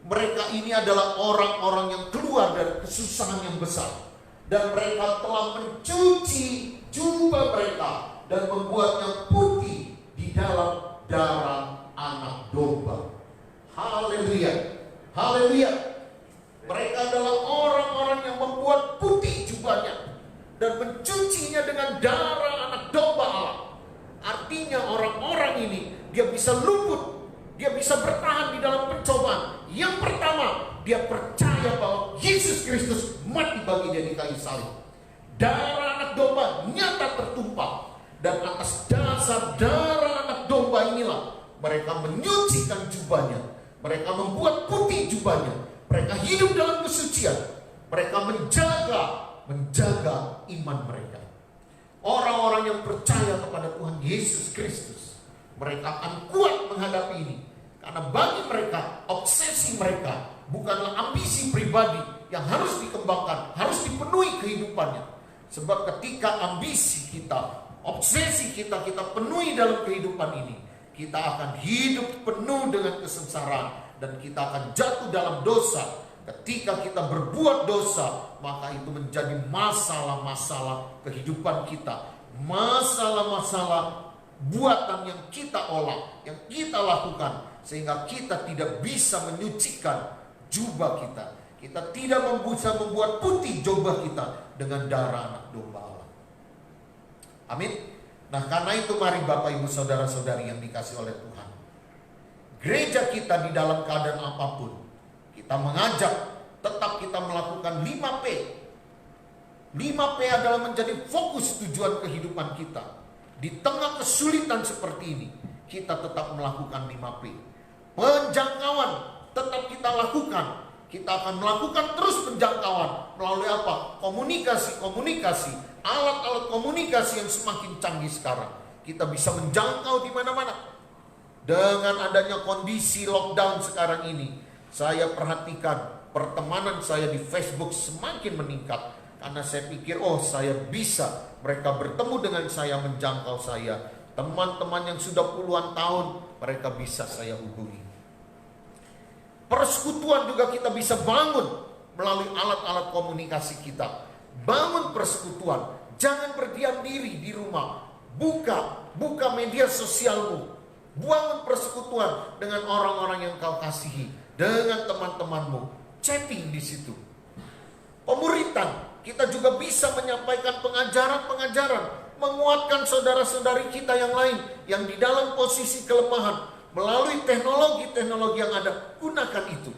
mereka ini adalah orang-orang yang keluar dari kesusahan yang besar, dan mereka telah mencuci jubah mereka dan membuatnya putih di dalam darah anak domba. Haleluya, haleluya. Mereka adalah orang-orang yang membuat putih jubahnya dan mencucinya dengan darah anak domba Allah. Artinya orang-orang ini dia bisa luput, dia bisa bertahan di dalam pencobaan. Yang pertama, dia percaya bahwa Yesus Kristus mati bagi dia di kayu salib. Darah anak domba nyata tertumpah, dan atas dasar darah anak domba inilah mereka menyucikan jubahnya, mereka membuat putih jubahnya, mereka hidup dalam kesucian, mereka menjaga iman mereka. Orang-orang yang percaya kepada Tuhan Yesus Kristus, mereka akan kuat menghadapi ini. Karena bagi mereka, obsesi mereka bukanlah ambisi pribadi yang harus dikembangkan, harus dipenuhi kehidupannya. Sebab ketika ambisi kita, obsesi kita penuhi dalam kehidupan ini, kita akan hidup penuh dengan kesengsaraan, dan kita akan jatuh dalam dosa. Ketika kita berbuat dosa, maka itu menjadi masalah-masalah kehidupan kita, masalah-masalah buatan yang kita olah, yang kita lakukan, sehingga kita tidak bisa menyucikan jubah kita. Kita tidak bisa membuat putih jubah kita dengan darah anak domba Allah. Amin. Nah, karena itu mari Bapak Ibu saudara-saudari yang dikasih oleh Tuhan, gereja kita di dalam keadaan apapun, kita mengajak tetap kita melakukan 5P. 5P adalah menjadi fokus tujuan kehidupan kita. Di tengah kesulitan seperti ini, kita tetap melakukan 5P. Penjangkauan tetap kita lakukan. Kita akan melakukan terus penjangkauan melalui apa? Komunikasi, alat-alat komunikasi yang semakin canggih sekarang. Kita bisa menjangkau di mana-mana. Dengan adanya kondisi lockdown sekarang ini, saya perhatikan pertemanan saya di Facebook semakin meningkat. Karena saya pikir, saya bisa, mereka bertemu dengan saya, menjangkau saya. Teman-teman yang sudah puluhan tahun, mereka bisa saya hubungi. Persekutuan juga kita bisa bangun melalui alat-alat komunikasi kita. Bangun persekutuan, jangan berdiam diri di rumah. Buka media sosialmu. Bangun persekutuan dengan orang-orang yang kau kasihi, dengan teman-temanmu. Chatting di situ. Pemuritan, kita juga bisa menyampaikan pengajaran-pengajaran, menguatkan saudara-saudari kita yang lain yang di dalam posisi kelemahan melalui teknologi-teknologi yang ada. Gunakan itu.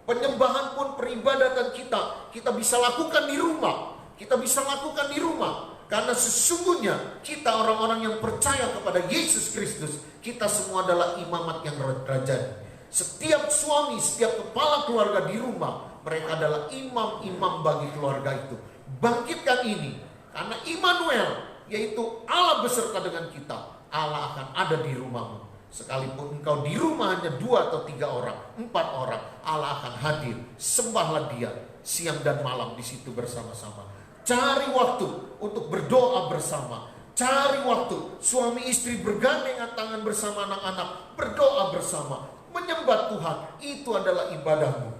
Penyembahan pun, peribadatan kita bisa lakukan di rumah. Kita bisa lakukan di rumah. Karena sesungguhnya kita orang-orang yang percaya kepada Yesus Kristus, kita semua adalah imamat yang rajani. Setiap suami, setiap kepala keluarga di rumah, mereka adalah imam-imam bagi keluarga itu. Bangkitkan ini, karena Immanuel, yaitu Allah beserta dengan kita, Allah akan ada di rumahmu. Sekalipun engkau di rumah hanya 2 atau 3 orang, 4 orang, Allah akan hadir. Sembahlah Dia siang dan malam di situ bersama-sama. Cari waktu untuk berdoa bersama. Cari waktu suami istri bergandengan tangan bersama anak-anak, berdoa bersama, menyembah Tuhan. Itu adalah ibadahmu.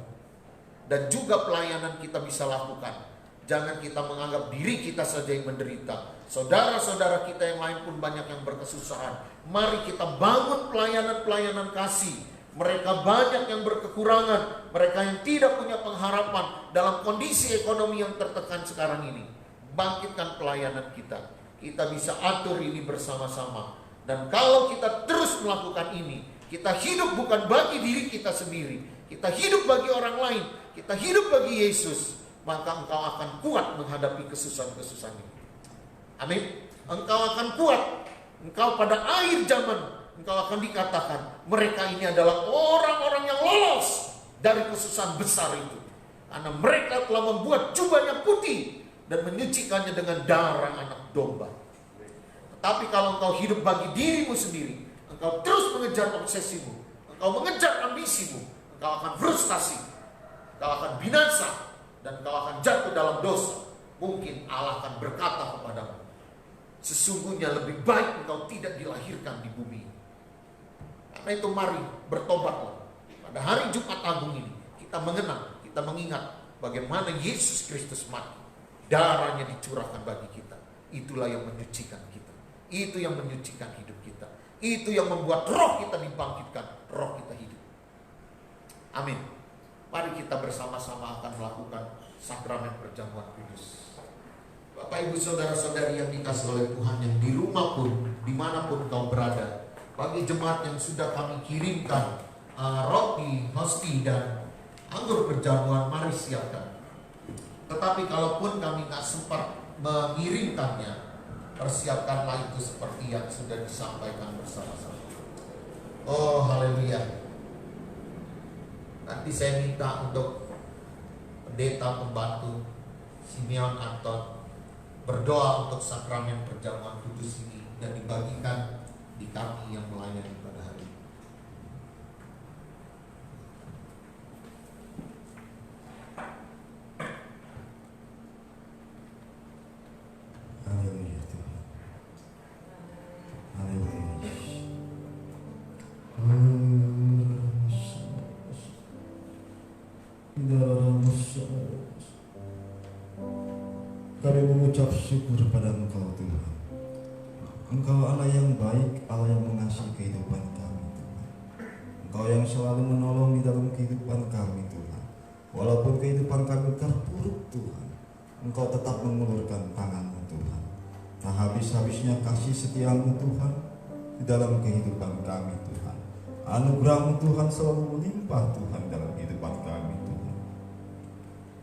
Dan juga pelayanan kita bisa lakukan. Jangan kita menganggap diri kita saja yang menderita. Saudara-saudara kita yang lain pun banyak yang berkesusahan. Mari kita bangun pelayanan-pelayanan kasih. Mereka banyak yang berkekurangan, mereka yang tidak punya pengharapan dalam kondisi ekonomi yang tertekan sekarang ini. Bangkitkan pelayanan kita. Kita bisa atur ini bersama-sama. Dan kalau kita terus melakukan ini, kita hidup bukan bagi diri kita sendiri, kita hidup bagi orang lain, kita hidup bagi Yesus, maka engkau akan kuat menghadapi kesusahan-kesusahan ini. Amin. Engkau akan kuat. Engkau pada akhir zaman, engkau akan dikatakan, mereka ini adalah orang-orang yang lolos dari kesusahan besar itu. Karena mereka telah membuat jubahnya putih dan menyucikannya dengan darah anak domba. Tetapi kalau engkau hidup bagi dirimu sendiri, engkau terus mengejar obsesimu, engkau mengejar ambisimu, engkau akan frustasi, engkau akan binasa, dan engkau akan jatuh dalam dosa. Mungkin Allah akan berkata kepadamu, sesungguhnya lebih baik engkau tidak dilahirkan di bumi. Karena itu mari bertobatlah. Pada hari Jumat Agung ini kita mengenang, kita mengingat bagaimana Yesus Kristus mati. Darahnya dicurahkan bagi kita. Itulah yang menyucikan kita. Itu yang menyucikan hidup kita. Itu yang membuat roh kita dibangkitkan, roh kita hidup. Amin. Mari kita bersama-sama akan melakukan sakramen perjamuan kudus. Bapak Ibu Saudara-saudari yang dikasihi oleh Tuhan, yang di rumah pun, dimanapun kau berada, bagi jemaat yang sudah kami kirimkan roti, hosti, dan anggur perjamuan, mari siapkan. Tetapi kalaupun kami tak sempat mengirimkannya, persiapkanlah itu seperti yang sudah disampaikan bersama-sama. Oh haleluya. Nanti saya minta untuk pendeta pembantu Simeon Anton berdoa untuk sakramen perjamuan kudus ini dan dibagikan di kami yang melayani pada hari ini. Haleluya Tuhan. Haleluya. Kami mengucap syukur pada Engkau Tuhan. Engkau Allah yang baik, Allah yang mengasihi kehidupan kami Tuhan. Engkau yang selalu menolong di dalam kehidupan kami Tuhan. Walaupun kehidupan kami terpuruk Tuhan, Engkau tetap mengulurkan tangan-Mu Tuhan. Tak habis-habisnya kasih setia-Mu Tuhan di dalam kehidupan kami Tuhan. Anugerah-Mu Tuhan selalu melimpah Tuhan dalam kehidupan kami Tuhan.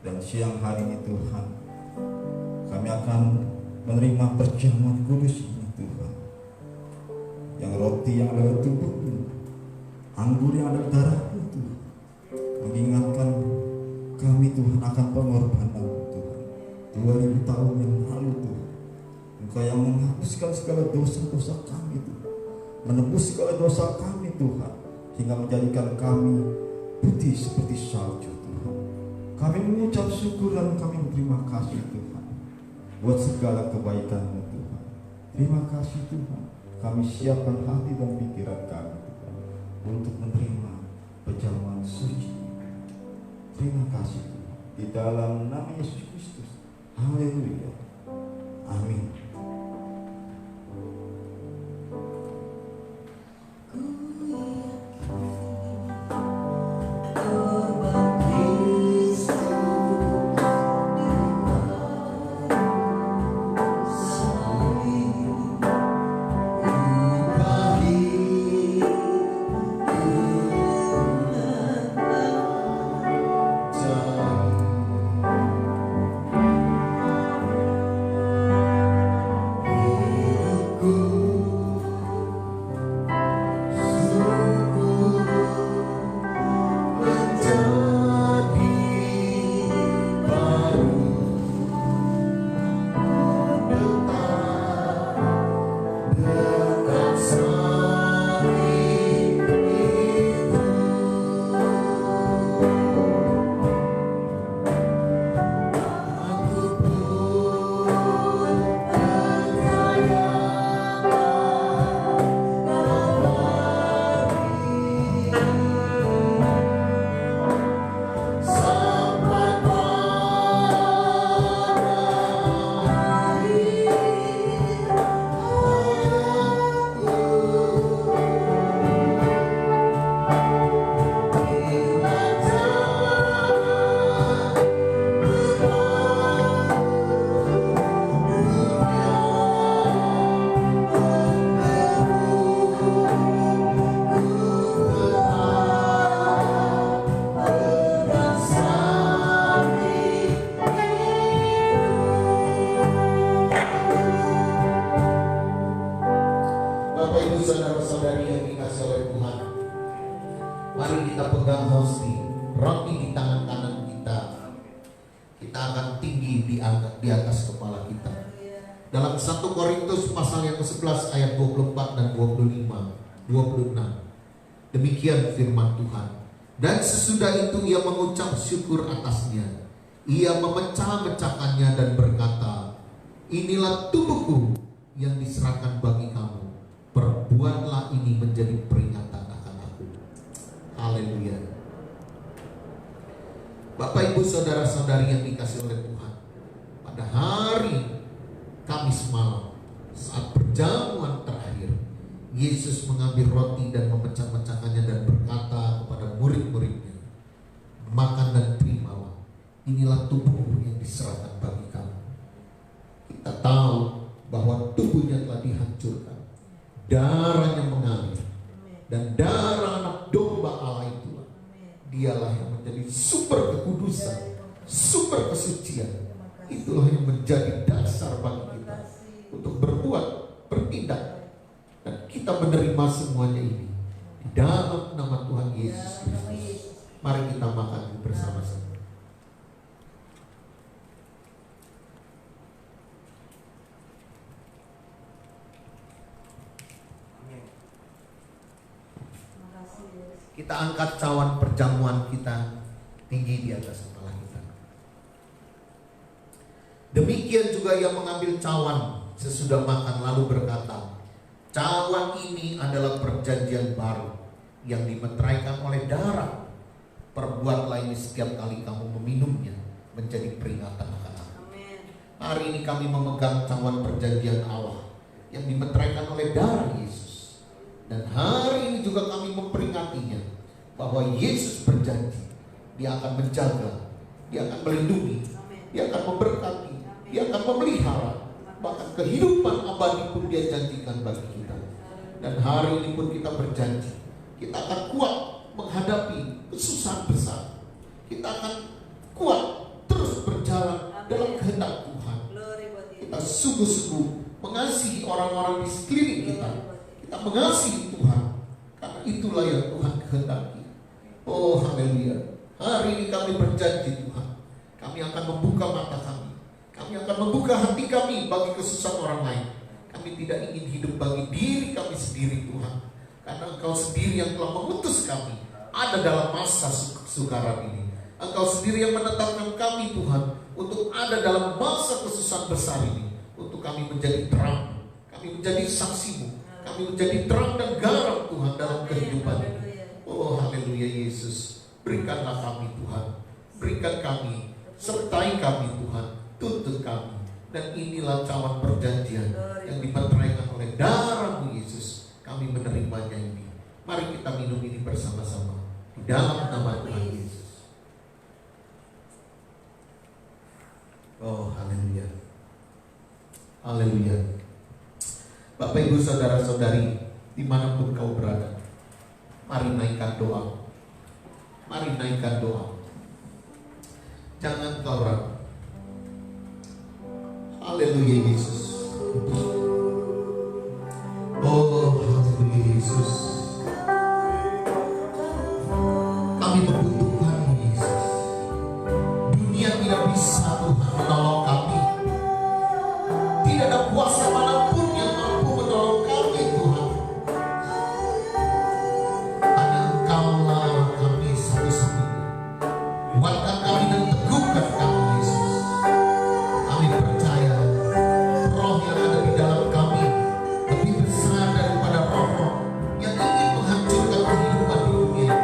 Dan siang hari ini Tuhan, kami akan menerima perjamuan kudus ini Tuhan. Yang roti yang adalah tubuh-Mu, anggur yang adalah darah-Mu Tuhan, mengingatkan kami Tuhan akan pengorbanan-Mu Tuhan 2000 tahun yang lalu Tuhan. Engkau yang menghapuskan segala dosa-dosa kami Tuhan, menebus segala dosa kami Tuhan, hingga menjadikan kami putih seperti salju Tuhan. Kami mengucap syukur dan kami berterima kasih Tuhan buat segala kebaikan-Mu Tuhan. Terima kasih Tuhan. Kami siapkan hati dan pikiran kami Tuhan untuk menerima perjamuan suci. Terima kasih Tuhan. Di dalam nama Yesus Kristus. Haleluya. Amin. Mari kita pegang hostia, roti di tangan kanan kita. Kita akan tinggi di atas kepala kita. Dalam 1 Korintus pasal yang ke-11 ayat 24 dan 25, 26. Demikian firman Tuhan. Dan sesudah itu ia mengucap syukur atasnya. Ia memecah-mecahkannya dan berkata, inilah tubuhku yang diserahkan bagi kamu. Perbuatlah ini menjadi peringatan akan aku. Haleluya. Bapak, Ibu, saudara-saudari yang dikasihi oleh Tuhan, pada hari Kamis malam saat perjamuan terakhir, Yesus mengambil roti dan memecah-mecahkannya dan berkata kepada murid-muridnya, makan dan terimalah, inilah tubuhku yang diserahkan bagi kamu. Kita tahu bahwa tubuhnya telah dihancurkan, darahnya mengalir, dan darah anak domba Allah itulah, dialah yang menjadi sumber kekudusan, sumber kesucian. Itulah yang menjadi dasar bagi kita untuk berbuat, bertindak, dan kita menerima semuanya ini di dalam nama Tuhan Yesus Kristus. Mari kita makan bersama-sama. Kita angkat cawan perjamuan kita tinggi di atas kepala kita. Demikian juga ia mengambil cawan sesudah makan lalu berkata, cawan ini adalah perjanjian baru yang dimeteraikan oleh darah. Perbuatlah ini setiap kali kamu meminumnya menjadi peringatan akan aku. Hari ini kami memegang cawan perjanjian Allah yang dimeteraikan oleh darah Yesus. Dan hari ini juga kami memperingatinya bahwa Yesus berjanji Dia akan menjaga, Dia akan melindungi, Dia akan memberkati, Dia akan memelihara, bahkan kehidupan abadi pun Dia janjikan bagi kita. Dan hari ini pun kita berjanji, kita akan kuat menghadapi kesusahan besar. Kita akan kuat terus berjalan dalam kehendak Tuhan. Kita sungguh-sungguh mengasihi orang-orang di sekeliling kita. Kita mengasihi Tuhan, karena itulah yang Tuhan kehendaki. Oh haleluya. Hari ini kami berjanji Tuhan, kami akan membuka mata kami. Kami akan membuka hati kami bagi kesusahan orang lain. Kami tidak ingin hidup bagi diri kami sendiri Tuhan, karena Engkau sendiri yang telah mengutus kami ada dalam masa kesukaran ini. Engkau sendiri yang menetapkan kami Tuhan untuk ada dalam masa kesusahan besar ini, untuk kami menjadi terang, kami menjadi saksi-Mu, kami menjadi terang dan garam Tuhan dalam kehidupan ini. Oh haleluya Yesus, berikanlah kami Tuhan, berikan kami, sertai kami Tuhan, tuntun kami. Dan inilah cawan perjanjian yang dimeteraikan oleh darah-Mu Yesus. Kami menerimanya ini. Mari kita minum ini bersama-sama di dalam nama Tuhan Yesus. Oh haleluya, haleluya. Bapak Ibu saudara-saudari dimanapun kau berada, mari naikkan doa. Mari naikkan doa. Jangan kau ragu. Haleluya Yesus. Oh haleluya Yesus. Kami membutuhkan Yesus. Dunia tidak bisa Tuhan menolong kami. Tidak ada kuasa manapun yang mampu menolong kami Tuhan. Hanya Engkau-lah kami satu-satunya. Kuatkan kami dan teguhkan kami Yesus. Kami percaya roh yang ada di dalam kami lebih besar daripada roh-roh yang ingin menghancurkan kehidupan di dunia.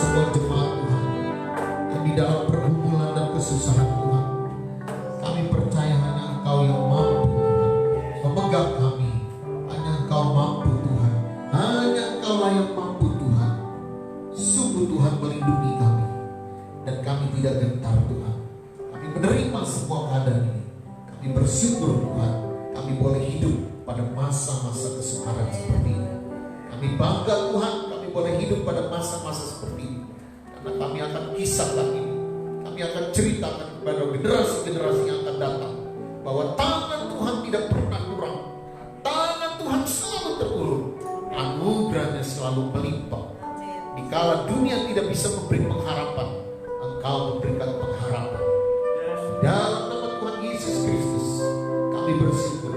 semua jemaat Tuhan yang di dalam pergumulan dan kesusahan Tuhan. Kami percaya hanya Engkau yang mampu Tuhan memegang kami. Hanya Engkau mampu Tuhan. Hanya Engkaulah yang mampu Tuhan. Sungguh Tuhan melindungi kami. Dan kami tidak gentar Tuhan. Kami menerima semua keadaan ini. Kami bersyukur Tuhan. Kami boleh hidup pada masa-masa kesukaran seperti ini. Kami bangga Tuhan. Kami boleh hidup pada masa-masa seperti ini. Karena kami akan kisahkan ini. Kami akan ceritakan kepada generasi-generasi yang akan datang bahwa tangan Tuhan tidak pernah kurang. Tangan Tuhan selalu terulur. Anugerahnya selalu melimpah. Dikala dunia tidak bisa memberi pengharapan, Engkau memberikan pengharapan. Dalam nama Tuhan Yesus Kristus, kami bersyukur.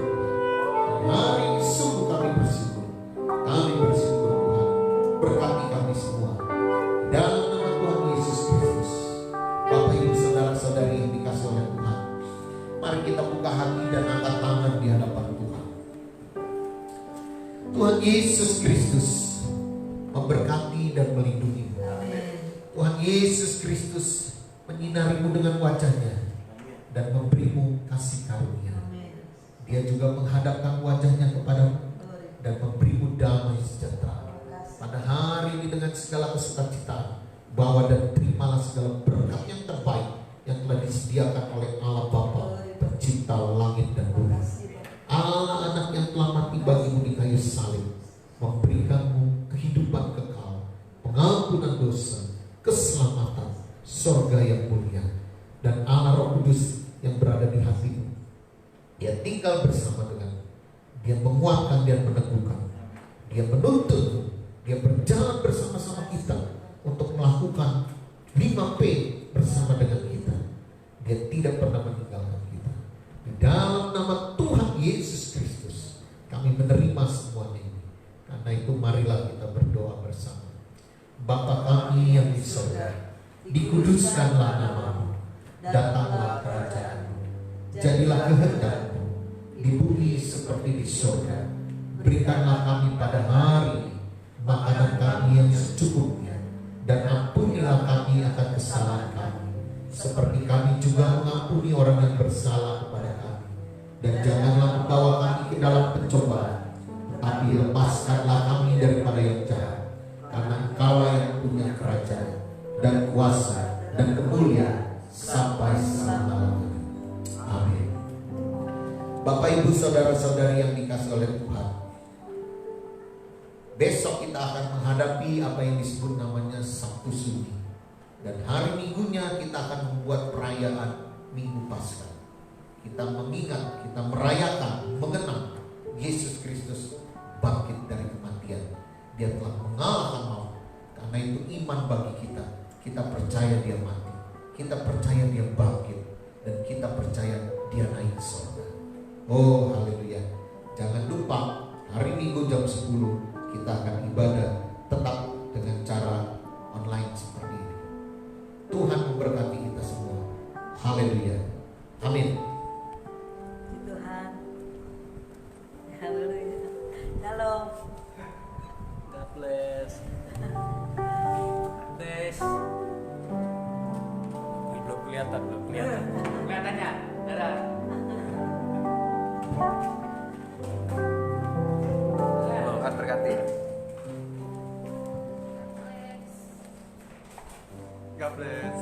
Hari ini sungguh kami bersyukur. Kami bersyukur Tuhan. Berkati kami semua. Dalam nama Tuhan Yesus Kristus. Bapak Ibu saudara-saudari yang dikasih oleh Tuhan, mari kita buka hati dan angkat tangan di hadapan Tuhan. Tuhan Yesus Kristus memberkati dan melindungimu. Tuhan Yesus Kristus menyinarimu dengan wajahnya dan memberimu kasih karunia. Dia juga menghadapkan wajahnya kepadamu dan memberimu damai sejahtera. Pada hari ini dengan segala kesukacita, bawa dan terimalah segala berkat yang terbaik yang telah disediakan oleh Allah Bapa, pencipta langit dan bumi. Allah anak yang telah mati bagimu di kayu salib, memberikanmu kehidupan kekal, pengampunan dosa, keselamatan, sorga yang mulia, dan Allah Roh Kudus yang berada di hatimu. Dia tinggal bersama denganmu. Dia menguatkan dan meneguhkan. Dia menuntun. Dia berjalan bersama-sama kita untuk melakukan 5P bersama dengan kita. Dia tidak pernah meninggalkan kita. Di dalam nama Tuhan Yesus Kristus, kami menerima semuanya ini. Karena itu marilah kita berdoa bersama. Bapa kami yang di surga, dikuduskanlah namamu, datanglah kerajaanmu, jadilah kehendakmu di bumi seperti di surga. Berikanlah kami pada hari ini makanan kami yang secukupnya, dan ampunilah kami akan kesalahan kami, seperti kami juga mengampuni orang yang bersalah kepada kami. Dan janganlah membawa kami ke dalam pencobaan, tapi lepaskanlah kami daripada yang jahat. Karena Engkaulah yang punya kerajaan dan kuasa dan kemuliaan sampai selama-lamanya. Amin. Bapak Ibu saudara-saudari yang dikasih oleh Tuhan, besok kita akan menghadapi apa yang disebut namanya Sabtu Sunyi. Dan hari Minggunya kita akan membuat perayaan Minggu Paskah. Kita mengingat, kita merayakan, mengenang Yesus Kristus bangkit dari kematian. Dia telah mengalahkan maut. Karena itu iman bagi kita. Kita percaya dia mati, kita percaya dia bangkit, dan kita percaya dia naik ke surga. Oh haleluya. Jangan lupa hari Minggu jam 10 kita akan ibadah tetap dengan cara online seperti ini. Tuhan memberkati kita semua. Haleluya. Amin. Tuhan. Haleluya. Shalom. God bless. Bless. Belum kelihatan. Kelihatannya. Dadah. Tuhan berkati. God bless.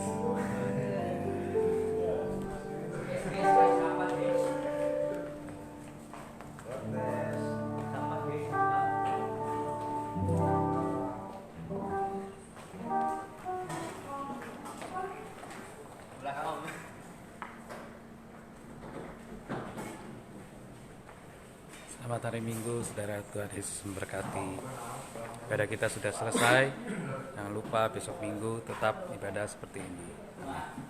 Selamat hari Minggu, saudara. Tuhan Yesus memberkati. Ibadah kita sudah selesai. Jangan lupa besok Minggu tetap ibadah seperti ini. Amin.